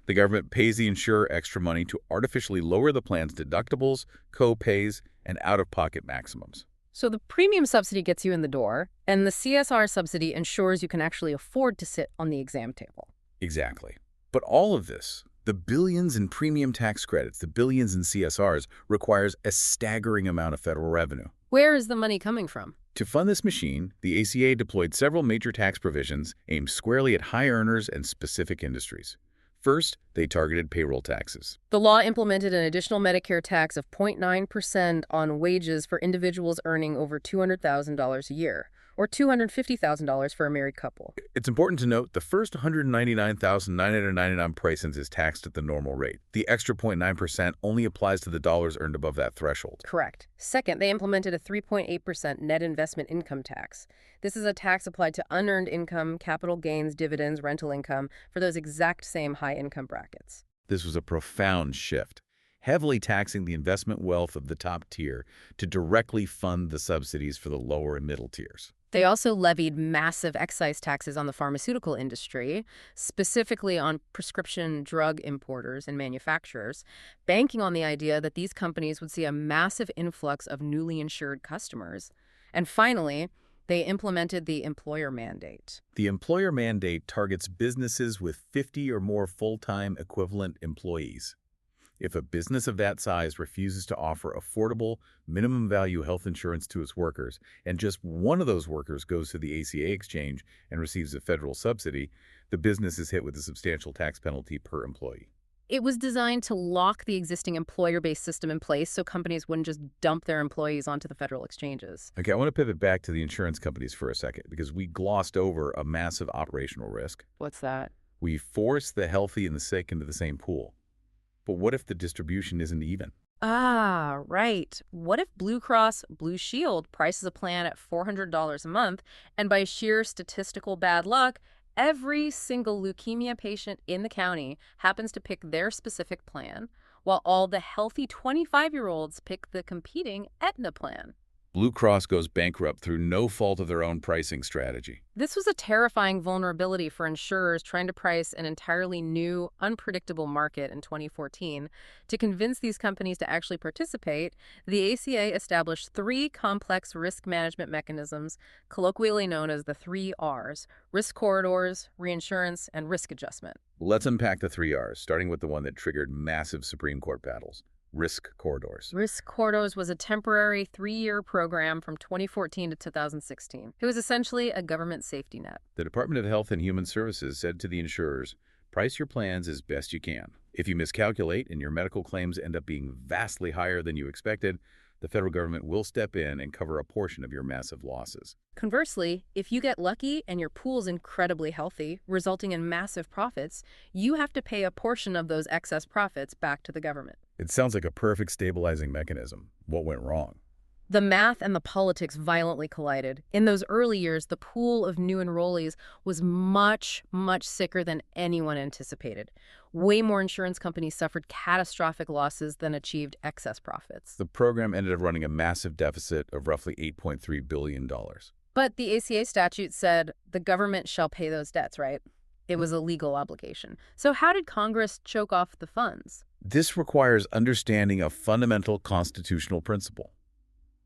the government pays the insurer extra money to artificially lower the plan's deductibles, co-pays, and out-of-pocket maximums. So the premium subsidy gets you in the door, and the CSR subsidy ensures you can actually afford to sit on the exam table. Exactly. But all of this, the billions in premium tax credits, the billions in CSRs, requires a staggering amount of federal revenue. Where is the money coming from? To fund this machine, the ACA deployed several major tax provisions aimed squarely at high earners and specific industries. First, they targeted payroll taxes. The law implemented an additional Medicare tax of 0.9% on wages for individuals earning over $200,000 a year, or $250,000 for a married couple. It's important to note the first $199,999 price is taxed at the normal rate. The extra 0.9% only applies to the dollars earned above that threshold. Correct. Second, they implemented a 3.8% net investment income tax. This is a tax applied to unearned income, capital gains, dividends, rental income for those exact same high-income brackets. This was a profound shift, heavily taxing the investment wealth of the top tier to directly fund the subsidies for the lower and middle tiers. They also levied massive excise taxes on the pharmaceutical industry, specifically on prescription drug importers and manufacturers, banking on the idea that these companies would see a massive influx of newly insured customers. And finally, they implemented the employer mandate. The employer mandate targets businesses with 50 or more full-time equivalent employees. If a business of that size refuses to offer affordable, minimum value health insurance to its workers, and just one of those workers goes to the ACA exchange and receives a federal subsidy, the business is hit with a substantial tax penalty per employee. It was designed to lock the existing employer-based system in place so companies wouldn't just dump their employees onto the federal exchanges. Okay, I want to pivot back to the insurance companies for a second because we glossed over a massive operational risk. What's that? We force the healthy and the sick into the same pool. But what if the distribution isn't even? Ah, right. What if Blue Cross Blue Shield prices a plan at $400 a month, and by sheer statistical bad luck, every single leukemia patient in the county happens to pick their specific plan, while all the healthy 25-year-olds pick the competing Aetna plan? Blue Cross goes bankrupt through no fault of their own pricing strategy. This was a terrifying vulnerability for insurers trying to price an entirely new, unpredictable market in 2014. To convince these companies to actually participate, the ACA established three complex risk management mechanisms, colloquially known as the 3 Rs: risk corridors, reinsurance, and risk adjustment. Let's unpack the 3 Rs, starting with the one that triggered massive Supreme Court battles. Risk corridors. Risk corridors was a temporary 3-year program from 2014 to 2016. It was essentially a government safety net. The Department of Health and Human Services said to the insurers, price your plans as best you can. If you miscalculate and your medical claims end up being vastly higher than you expected, the federal government will step in and cover a portion of your massive losses. Conversely, if you get lucky and your pool's incredibly healthy, resulting in massive profits, you have to pay a portion of those excess profits back to the government. It sounds like a perfect stabilizing mechanism. What went wrong? The math and the politics violently collided. In those early years, the pool of new enrollees was much, much sicker than anyone anticipated. Way more insurance companies suffered catastrophic losses than achieved excess profits. The program ended up running a massive deficit of roughly $8.3 billion. But the ACA statute said the government shall pay those debts, right? It was a legal obligation. So how did Congress choke off the funds? This requires understanding a fundamental constitutional principle: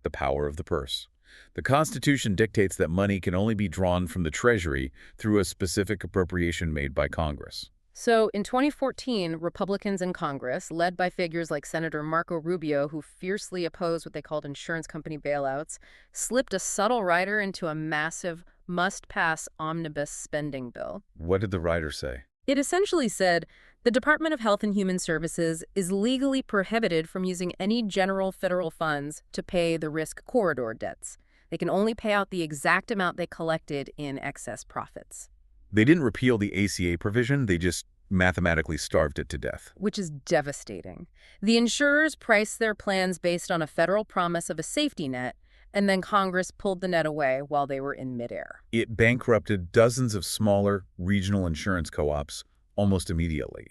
the power of the purse. The Constitution dictates that money can only be drawn from the Treasury through a specific appropriation made by Congress. So in 2014, Republicans in Congress, led by figures like Senator Marco Rubio, who fiercely opposed what they called insurance company bailouts, slipped a subtle rider into a massive must-pass omnibus spending bill. What did the rider say? It essentially said, the Department of Health and Human Services is legally prohibited from using any general federal funds to pay the risk corridor debts. They can only pay out the exact amount they collected in excess profits. They didn't repeal the ACA provision, they just mathematically starved it to death. which is devastating. The insurers priced their plans based on a federal promise of a safety net, and then Congress pulled the net away while they were in midair. It bankrupted dozens of smaller regional insurance co-ops almost immediately.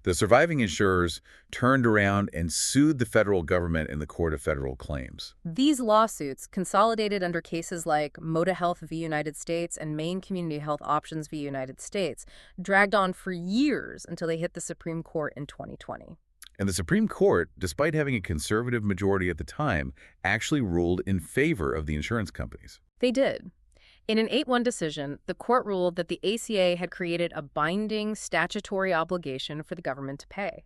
The surviving insurers turned around and sued the federal government in the Court of Federal Claims. These lawsuits, consolidated under cases like Moda Health v. United States and Maine Community Health Options v. United States, dragged on for years until they hit the Supreme Court in 2020. And the Supreme Court, despite having a conservative majority at the time, actually ruled in favor of the insurance companies. They did. In an 8-1 decision, the court ruled that the ACA had created a binding statutory obligation for the government to pay.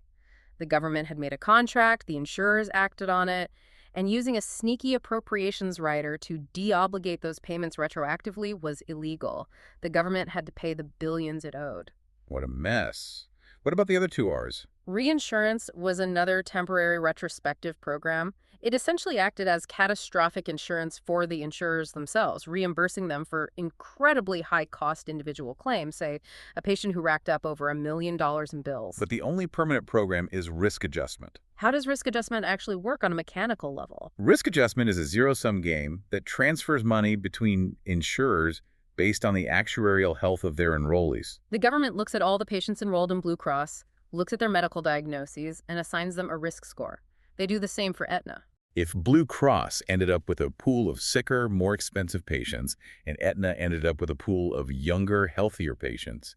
The government had made a contract, the insurers acted on it, and using a sneaky appropriations rider to de-obligate those payments retroactively was illegal. The government had to pay the billions it owed. What a mess. What about the other two R's? Reinsurance was another temporary retrospective program. It essentially acted as catastrophic insurance for the insurers themselves, reimbursing them for incredibly high-cost individual claims, say a patient who racked up over $1 million in bills. But the only permanent program is risk adjustment. How does risk adjustment actually work on a mechanical level? Risk adjustment is a zero-sum game that transfers money between insurers based on the actuarial health of their enrollees. The government looks at all the patients enrolled in Blue Cross, looks at their medical diagnoses, and assigns them a risk score. They do the same for Aetna. If Blue Cross ended up with a pool of sicker, more expensive patients, and Aetna ended up with a pool of younger, healthier patients,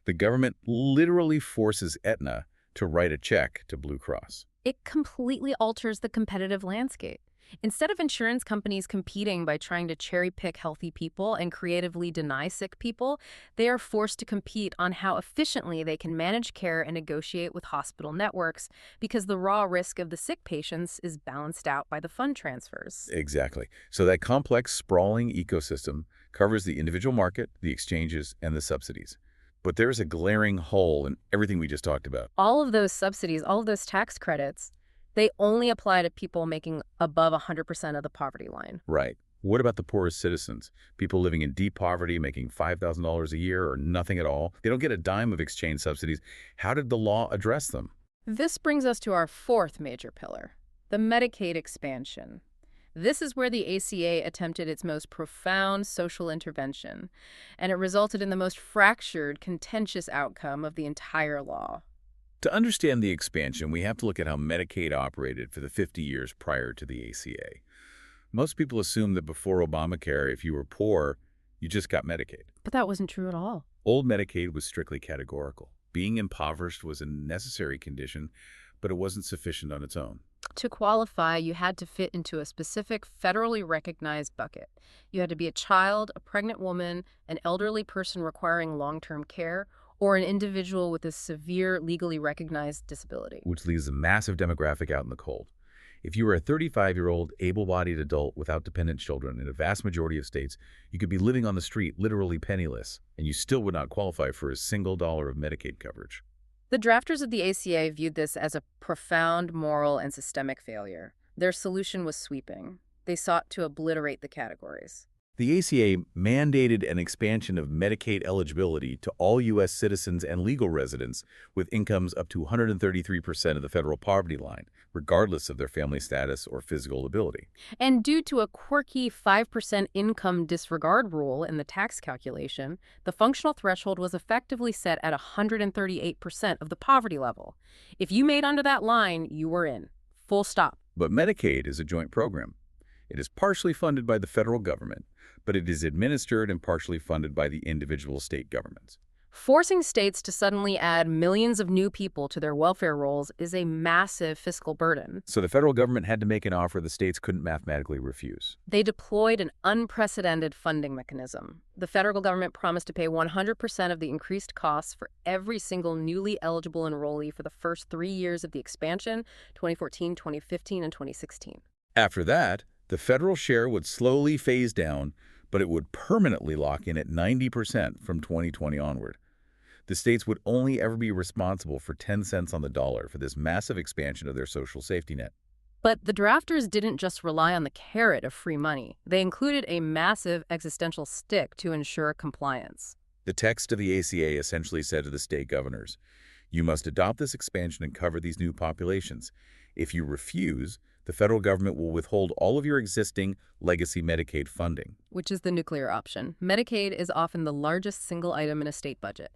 the government literally forces Aetna to write a check to Blue Cross. It completely alters the competitive landscape. Instead of insurance companies competing by trying to cherry-pick healthy people and creatively deny sick people, they are forced to compete on how efficiently they can manage care and negotiate with hospital networks because the raw risk of the sick patients is balanced out by the fund transfers. Exactly. So that complex, sprawling ecosystem covers the individual market, the exchanges, and the subsidies. But there's a glaring hole in everything we just talked about. All of those subsidies, all of those tax credits, they only apply to people making above 100% of the poverty line. Right. What about the poorest citizens? People living in deep poverty, making $5,000 a year or nothing at all. They don't get a dime of exchange subsidies. How did the law address them? This brings us to our fourth major pillar, the Medicaid expansion. This is where the ACA attempted its most profound social intervention, and it resulted in the most fractured, contentious outcome of the entire law. To understand the expansion, we have to look at how Medicaid operated for the 50 years prior to the ACA. Most people assume that before Obamacare, if you were poor, you just got Medicaid. But that wasn't true at all. Old Medicaid was strictly categorical. Being impoverished was a necessary condition, but it wasn't sufficient on its own. To qualify, you had to fit into a specific federally recognized bucket. You had to be a child, a pregnant woman, an elderly person requiring long-term care, or an individual with a severe legally recognized disability. Which leaves a massive demographic out in the cold. If you were a 35-year-old able-bodied adult without dependent children in a vast majority of states, you could be living on the street literally penniless, and you still would not qualify for a single dollar of Medicaid coverage. The drafters of the ACA viewed this as a profound moral and systemic failure. Their solution was sweeping. They sought to obliterate the categories. The ACA mandated an expansion of Medicaid eligibility to all U.S. citizens and legal residents with incomes up to 133% of the federal poverty line, regardless of their family status or physical ability. And due to a quirky 5% income disregard rule in the tax calculation, the functional threshold was effectively set at 138% of the poverty level. If you made under that line, you were in. Full stop. But Medicaid is a joint program. It is partially funded by the federal government, but it is administered and partially funded by the individual state governments. Forcing states to suddenly add millions of new people to their welfare rolls is a massive fiscal burden. So the federal government had to make an offer the states couldn't mathematically refuse. They deployed an unprecedented funding mechanism. The federal government promised to pay 100% of the increased costs for every single newly eligible enrollee for the first 3 years of the expansion, 2014, 2015, and 2016. After that, the federal share would slowly phase down, but it would permanently lock in at 90% from 2020 onward. The states would only ever be responsible for 10 cents on the dollar for this massive expansion of their social safety net. But the drafters didn't just rely on the carrot of free money. They included a massive existential stick to ensure compliance. The text of the ACA essentially said to the state governors, you must adopt this expansion and cover these new populations. If you refuse, the federal government will withhold all of your existing legacy Medicaid funding. Which is the nuclear option. Medicaid is often the largest single item in a state budget.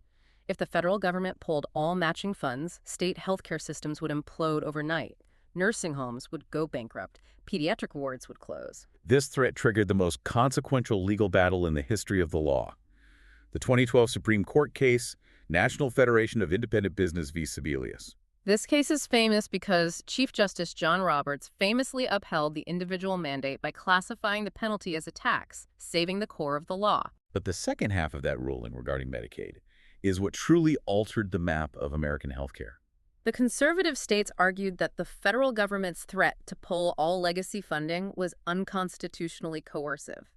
If the federal government pulled all matching funds, state healthcare systems would implode overnight. Nursing homes would go bankrupt. Pediatric wards would close. This threat triggered the most consequential legal battle in the history of the law. The 2012 Supreme Court case, National Federation of Independent Business v. Sebelius. This case is famous because Chief Justice John Roberts famously upheld the individual mandate by classifying the penalty as a tax, saving the core of the law. But the second half of that ruling regarding Medicaid is what truly altered the map of American healthcare. The conservative states argued that the federal government's threat to pull all legacy funding was unconstitutionally coercive.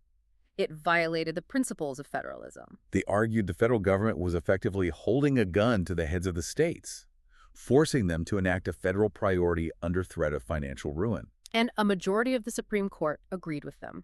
It violated the principles of federalism. They argued the federal government was effectively holding a gun to the heads of the states, forcing them to enact a federal priority under threat of financial ruin. And a majority of the Supreme Court agreed with them.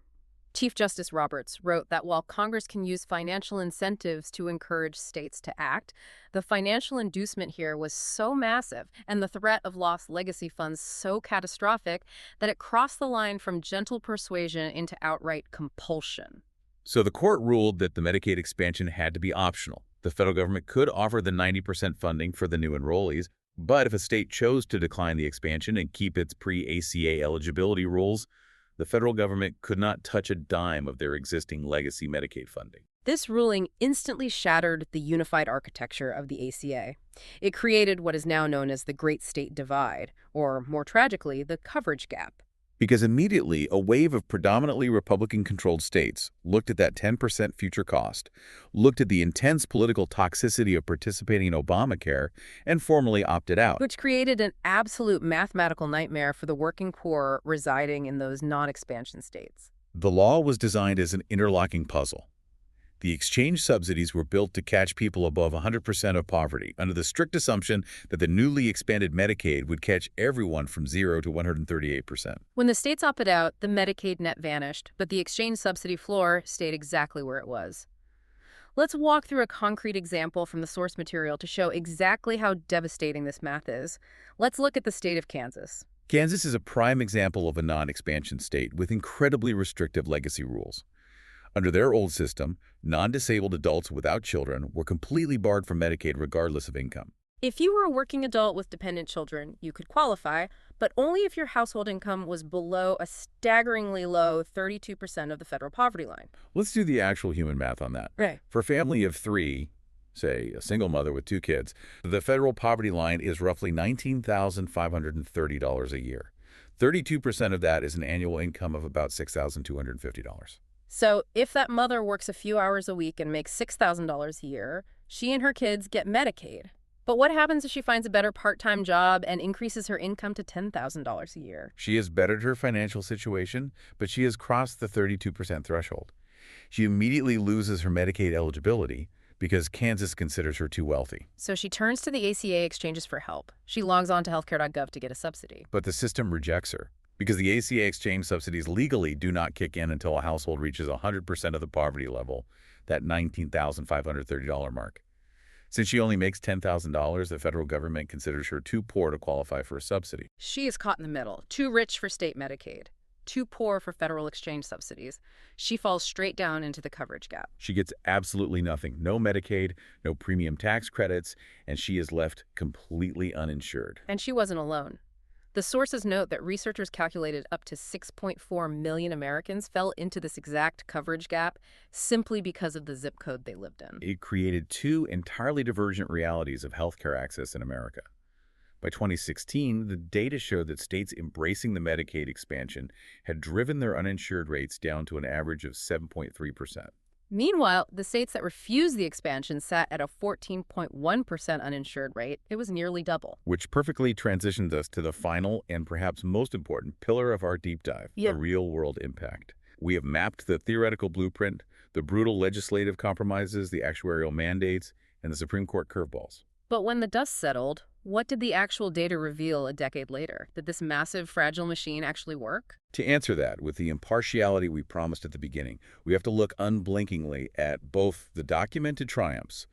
Chief Justice Roberts wrote that while Congress can use financial incentives to encourage states to act, the financial inducement here was so massive and the threat of lost legacy funds so catastrophic that it crossed the line from gentle persuasion into outright compulsion. So the court ruled that the Medicaid expansion had to be optional. The federal government could offer the 90% funding for the new enrollees, but if a state chose to decline the expansion and keep its pre-ACA eligibility rules, the federal government could not touch a dime of their existing legacy Medicaid funding. This ruling instantly shattered the unified architecture of the ACA. It created what is now known as the Great State Divide, or more tragically, the coverage gap. Because immediately, a wave of predominantly Republican-controlled states looked at that 10% future cost, looked at the intense political toxicity of participating in Obamacare, and formally opted out. Which created an absolute mathematical nightmare for the working poor residing in those non-expansion states. The law was designed as an interlocking puzzle. The exchange subsidies were built to catch people above 100% of poverty, under the strict assumption that the newly expanded Medicaid would catch everyone from 0 to 138%. When the states opted out, the Medicaid net vanished, but the exchange subsidy floor stayed exactly where it was. Let's walk through a concrete example from the source material to show exactly how devastating this math is. Let's look at the state of Kansas. Kansas is a prime example of a non-expansion state with incredibly restrictive legacy rules. Under their old system, non-disabled adults without children were completely barred from Medicaid regardless of income. If you were a working adult with dependent children, you could qualify, but only if your household income was below a staggeringly low 32% of the federal poverty line. Let's do the actual human math on that. Right. For a family of 3, say a single mother with 2 kids, the federal poverty line is roughly $19,530 a year. 32% of that is an annual income of about $6,250. So if that mother works a few hours a week and makes $6,000 a year, she and her kids get Medicaid. But what happens if she finds a better part-time job and increases her income to $10,000 a year? She has bettered her financial situation, but she has crossed the 32% threshold. She immediately loses her Medicaid eligibility because Kansas considers her too wealthy. So she turns to the ACA exchanges for help. She logs on to healthcare.gov to get a subsidy. But the system rejects her, because the ACA exchange subsidies legally do not kick in until a household reaches 100% of the poverty level, that $19,530 mark. Since she only makes $10,000, the federal government considers her too poor to qualify for a subsidy. She is caught in the middle, too rich for state Medicaid, too poor for federal exchange subsidies. She falls straight down into the coverage gap. She gets absolutely nothing, no Medicaid, no premium tax credits, and she is left completely uninsured. And she wasn't alone. The sources note that researchers calculated up to 6.4 million Americans fell into this exact coverage gap simply because of the zip code they lived in. It created 2 entirely divergent realities of healthcare access in America. By 2016, the data showed that states embracing the Medicaid expansion had driven their uninsured rates down to an average of 7.3%. Meanwhile, the states that refused the expansion sat at a 14.1% uninsured rate. It was nearly double. Which perfectly transitions us to the final and perhaps most important pillar of our deep dive, the real-world impact. We have mapped the theoretical blueprint, the brutal legislative compromises, the actuarial mandates, and the Supreme Court curveballs. But when the dust settled, what did the actual data reveal a decade later? Did this massive, fragile machine actually work? To answer that, with the impartiality we promised at the beginning, we have to look unblinkingly at both the documented triumphs,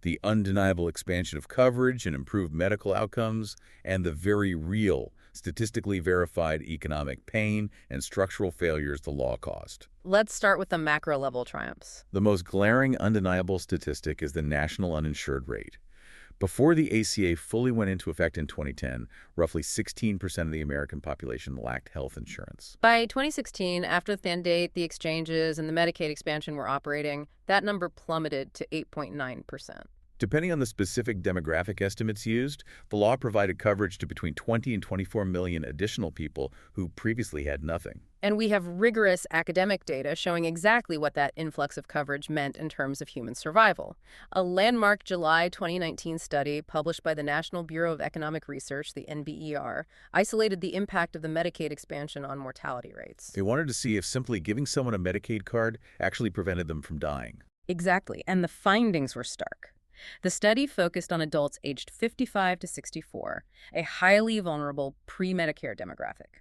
the undeniable expansion of coverage and improved medical outcomes, and the very real, statistically verified economic pain and structural failures the law caused. Let's start with the macro-level triumphs. The most glaring, undeniable statistic is the national uninsured rate. Before the ACA fully went into effect in 2010, roughly 16% of the American population lacked health insurance. By 2016, after the mandate, the exchanges and the Medicaid expansion were operating, that number plummeted to 8.9%. Depending on the specific demographic estimates used, the law provided coverage to between 20 and 24 million additional people who previously had nothing. And we have rigorous academic data showing exactly what that influx of coverage meant in terms of human survival. A landmark July 2019 study published by the National Bureau of Economic Research, the NBER, isolated the impact of the Medicaid expansion on mortality rates. They wanted to see if simply giving someone a Medicaid card actually prevented them from dying. Exactly, and the findings were stark. The study focused on adults aged 55 to 64, a highly vulnerable pre-Medicare demographic.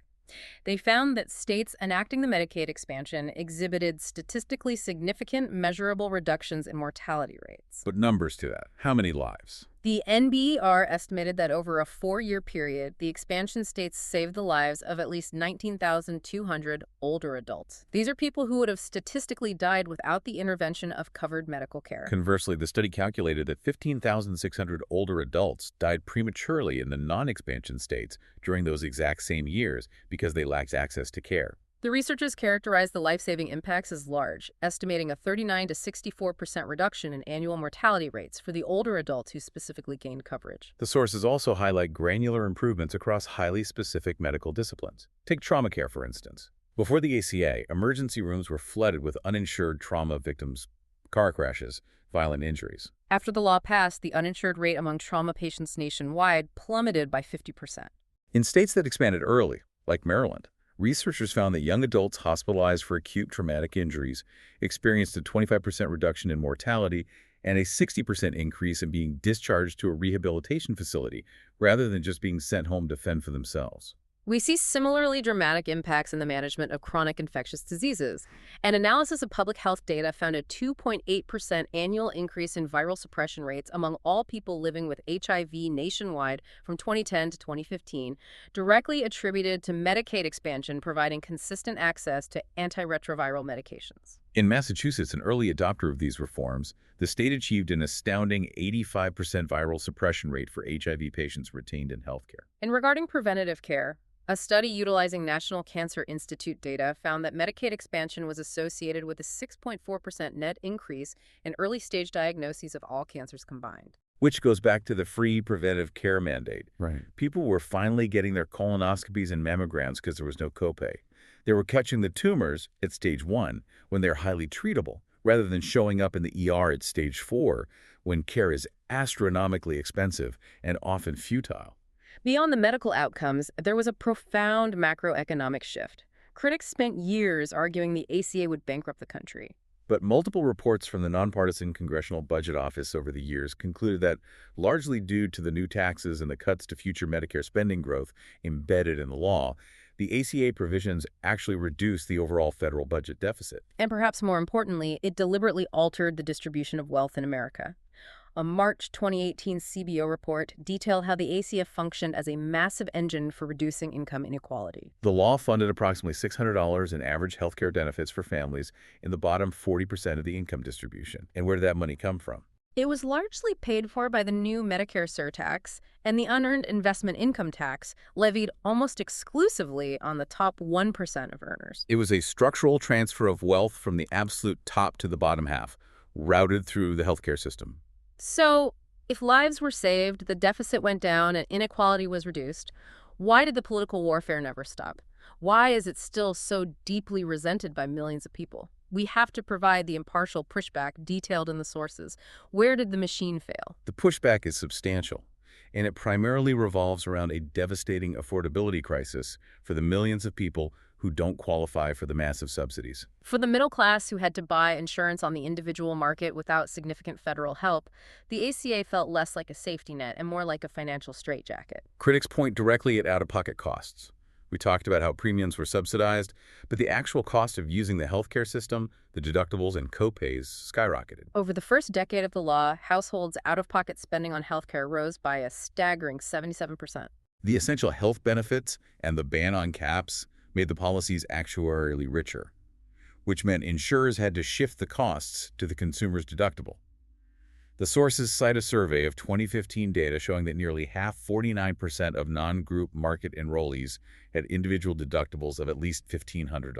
They found that states enacting the Medicaid expansion exhibited statistically significant measurable reductions in mortality rates. But numbers to that. How many lives? The NBER estimated that over a 4-year period, the expansion states saved the lives of at least 19,200 older adults. These are people who would have statistically died without the intervention of covered medical care. Conversely, the study calculated that 15,600 older adults died prematurely in the non-expansion states during those exact same years because they lacked access to care. The researchers characterized the life-saving impacts as large, estimating a 39 to 64% reduction in annual mortality rates for the older adults who specifically gained coverage. The sources also highlight granular improvements across highly specific medical disciplines. Take trauma care, for instance. Before the ACA, emergency rooms were flooded with uninsured trauma victims, car crashes, violent injuries. After the law passed, the uninsured rate among trauma patients nationwide plummeted by 50%. In states that expanded early, like Maryland, researchers found that young adults hospitalized for acute traumatic injuries experienced a 25% reduction in mortality and a 60% increase in being discharged to a rehabilitation facility rather than just being sent home to fend for themselves. We see similarly dramatic impacts in the management of chronic infectious diseases. An analysis of public health data found a 2.8% annual increase in viral suppression rates among all people living with HIV nationwide from 2010 to 2015, directly attributed to Medicaid expansion providing consistent access to antiretroviral medications. In Massachusetts, an early adopter of these reforms, the state achieved an astounding 85% viral suppression rate for HIV patients retained in healthcare. And regarding preventative care, a study utilizing National Cancer Institute data found that Medicaid expansion was associated with a 6.4% net increase in early-stage diagnoses of all cancers combined. Which goes back to the free preventive care mandate. Right. People were finally getting their colonoscopies and mammograms because there was no copay. They were catching the tumors at stage 1 when they're highly treatable, rather than showing up in the ER at stage 4 when care is astronomically expensive and often futile. Beyond the medical outcomes, there was a profound macroeconomic shift. Critics spent years arguing the ACA would bankrupt the country. But multiple reports from the nonpartisan Congressional Budget Office over the years concluded that, largely due to the new taxes and the cuts to future Medicare spending growth embedded in the law, the ACA provisions actually reduced the overall federal budget deficit. And perhaps more importantly, it deliberately altered the distribution of wealth in America. A March 2018 CBO report detailed how the ACA functioned as a massive engine for reducing income inequality. The law funded approximately $600 in average healthcare benefits for families in the bottom 40% of the income distribution. And where did that money come from? It was largely paid for by the new Medicare surtax and the unearned investment income tax levied almost exclusively on the top 1% of earners. It was a structural transfer of wealth from the absolute top to the bottom half, routed through the healthcare system. So, if lives were saved, the deficit went down, and inequality was reduced, why did the political warfare never stop? Why is it still so deeply resented by millions of people? We have to provide the impartial pushback detailed in the sources. Where did the machine fail? The pushback is substantial, and it primarily revolves around a devastating affordability crisis for the millions of people who don't qualify for the massive subsidies. For the middle class who had to buy insurance on the individual market without significant federal help, the ACA felt less like a safety net and more like a financial straitjacket. Critics point directly at out-of-pocket costs. We talked about how premiums were subsidized, but the actual cost of using the healthcare system, the deductibles and copays skyrocketed. Over the first decade of the law, households' out-of-pocket spending on healthcare rose by a staggering 77%. The essential health benefits and the ban on caps made the policies actuarially richer, which meant insurers had to shift the costs to the consumer's deductible. The sources cite a survey of 2015 data showing that nearly half, 49% of non-group market enrollees had individual deductibles of at least $1,500.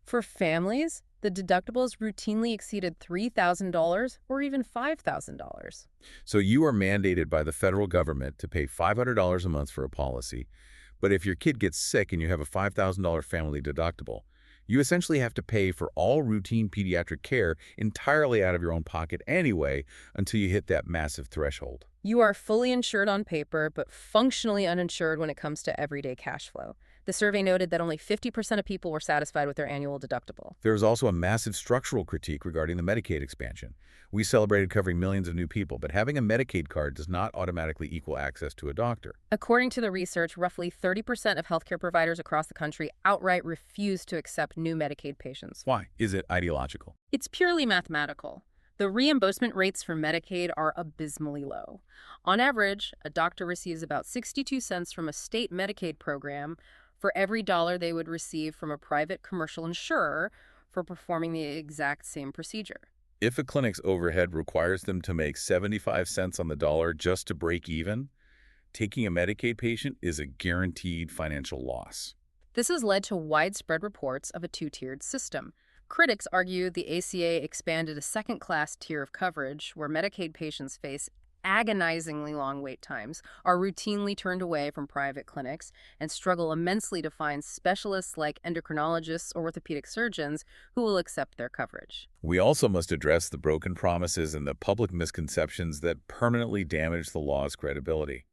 For families, the deductibles routinely exceeded $3,000 or even $5,000. So you are mandated by the federal government to pay $500 a month for a policy, but if your kid gets sick and you have a $5,000 family deductible, you essentially have to pay for all routine pediatric care entirely out of your own pocket anyway until you hit that massive threshold. You are fully insured on paper, but functionally uninsured when it comes to everyday cash flow. The survey noted that only 50% of people were satisfied with their annual deductible. There is also a massive structural critique regarding the Medicaid expansion. We celebrated covering millions of new people, but having a Medicaid card does not automatically equal access to a doctor. According to the research, roughly 30% of healthcare providers across the country outright refuse to accept new Medicaid patients. Why? Is it ideological? It's purely mathematical. The reimbursement rates for Medicaid are abysmally low. On average, a doctor receives about 62 cents from a state Medicaid program for every dollar they would receive from a private commercial insurer for performing the exact same procedure. If a clinic's overhead requires them to make 75 cents on the dollar just to break even, taking a Medicaid patient is a guaranteed financial loss. This has led to widespread reports of a two-tiered system. Critics argue the ACA expanded a second-class tier of coverage where Medicaid patients face agonizingly long wait times, are routinely turned away from private clinics, and struggle immensely to find specialists like endocrinologists or orthopedic surgeons who will accept their coverage. We also must address the broken promises and the public misconceptions that permanently damage the law's credibility.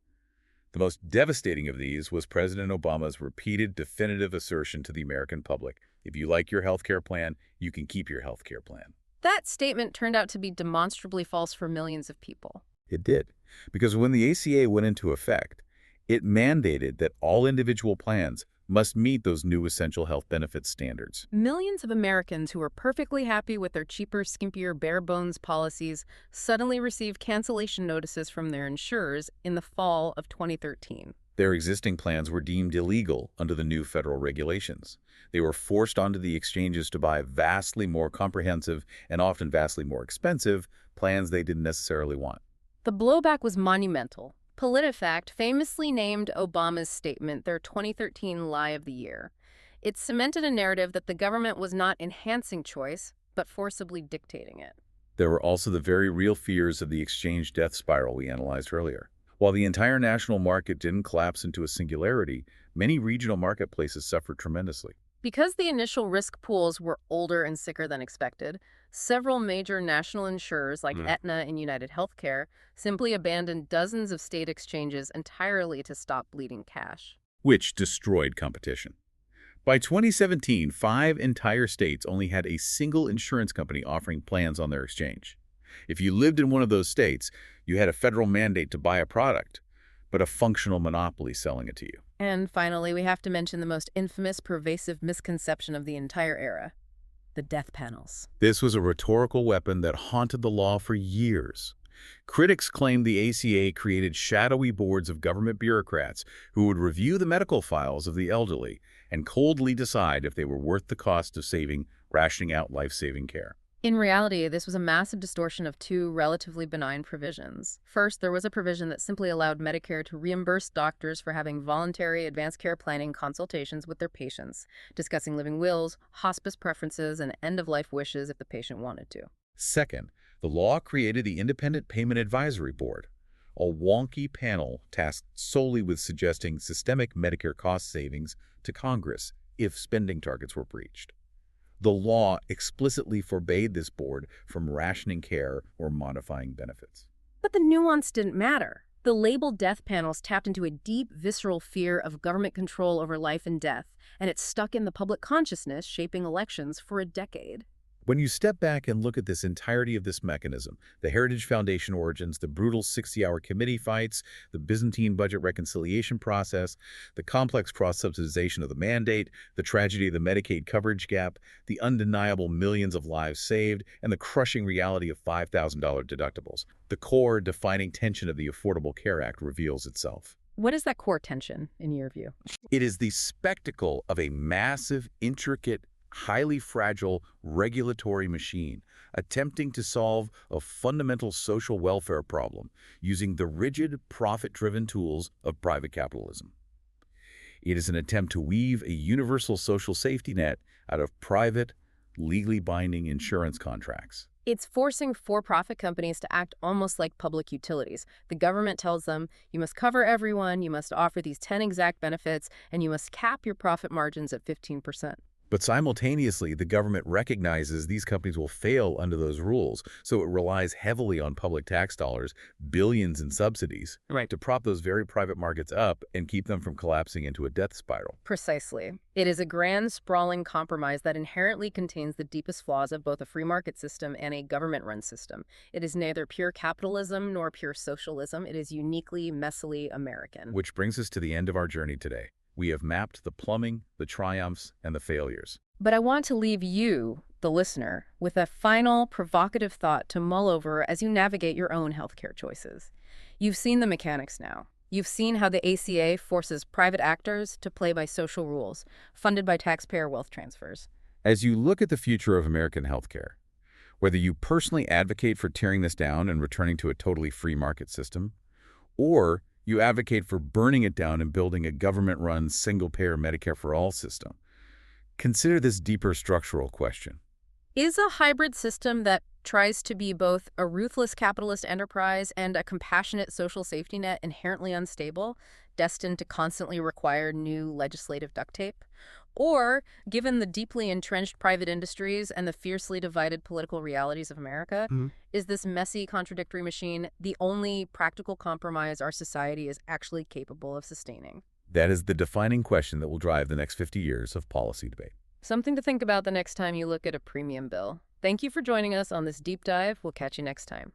The most devastating of these was President Obama's repeated definitive assertion to the American public: if you like your healthcare plan, you can keep your healthcare plan. That statement turned out to be demonstrably false for millions of people. It did, because when the ACA went into effect, it mandated that all individual plans must meet those new essential health benefits standards. Millions of Americans who were perfectly happy with their cheaper, skimpier, bare-bones policies suddenly received cancellation notices from their insurers in the fall of 2013. Their existing plans were deemed illegal under the new federal regulations. They were forced onto the exchanges to buy vastly more comprehensive and often vastly more expensive plans they didn't necessarily want. The blowback was monumental. PolitiFact famously named Obama's statement their 2013 lie of the year. It cemented a narrative that the government was not enhancing choice, but forcibly dictating it. There were also the very real fears of the exchange death spiral we analyzed earlier. While the entire national market didn't collapse into a singularity, many regional marketplaces suffered tremendously. Because the initial risk pools were older and sicker than expected, several major national insurers like Aetna and United Healthcare simply abandoned dozens of state exchanges entirely to stop bleeding cash, which destroyed competition. By 2017, 5 entire states only had a single insurance company offering plans on their exchange. If you lived in one of those states, you had a federal mandate to buy a product, but a functional monopoly selling it to you. And finally, we have to mention the most infamous, pervasive misconception of the entire era: the death panels. This was a rhetorical weapon that haunted the law for years. Critics claimed the ACA created shadowy boards of government bureaucrats who would review the medical files of the elderly and coldly decide if they were worth the cost of rationing out life-saving care. In reality, this was a massive distortion of two relatively benign provisions. First, there was a provision that simply allowed Medicare to reimburse doctors for having voluntary advanced care planning consultations with their patients, discussing living wills, hospice preferences, and end-of-life wishes if the patient wanted to. Second, the law created the Independent Payment Advisory Board, a wonky panel tasked solely with suggesting systemic Medicare cost savings to Congress if spending targets were breached. The law explicitly forbade this board from rationing care or modifying benefits. But the nuance didn't matter. The labeled death panels tapped into a deep, visceral fear of government control over life and death, and it's stuck in the public consciousness, shaping elections for a decade. When you step back and look at this entirety of this mechanism, the Heritage Foundation origins, the brutal 60-hour committee fights, the Byzantine budget reconciliation process, the complex cross-subsidization of the mandate, the tragedy of the Medicaid coverage gap, the undeniable millions of lives saved, and the crushing reality of $5,000 deductibles, the core defining tension of the Affordable Care Act reveals itself. What is that core tension, in your view? It is the spectacle of a massive, intricate, highly fragile regulatory machine attempting to solve a fundamental social welfare problem using the rigid, profit-driven tools of private capitalism. It is an attempt to weave a universal social safety net out of private, legally binding insurance contracts. It's forcing for-profit companies to act almost like public utilities. The government tells them, you must cover everyone, you must offer these 10 exact benefits, and you must cap your profit margins at 15%. But simultaneously, the government recognizes these companies will fail under those rules, so it relies heavily on public tax dollars, billions in subsidies, to prop those very private markets up and keep them from collapsing into a death spiral. Precisely. It is a grand, sprawling compromise that inherently contains the deepest flaws of both a free market system and a government-run system. It is neither pure capitalism nor pure socialism. It is uniquely, messily American. Which brings us to the end of our journey today. We have mapped the plumbing, the triumphs, and the failures. But I want to leave you, the listener, with a final, provocative thought to mull over as you navigate your own healthcare choices. You've seen the mechanics now. You've seen how the ACA forces private actors to play by social rules, funded by taxpayer wealth transfers. As you look at the future of American healthcare, whether you personally advocate for tearing this down and returning to a totally free market system, or you advocate for burning it down and building a government-run, single-payer Medicare for all system, consider this deeper structural question. Is a hybrid system that tries to be both a ruthless capitalist enterprise and a compassionate social safety net inherently unstable, destined to constantly require new legislative duct tape? Or, given the deeply entrenched private industries and the fiercely divided political realities of America, is this messy, contradictory machine the only practical compromise our society is actually capable of sustaining? That is the defining question that will drive the next 50 years of policy debate. Something to think about the next time you look at a premium bill. Thank you for joining us on this deep dive. We'll catch you next time.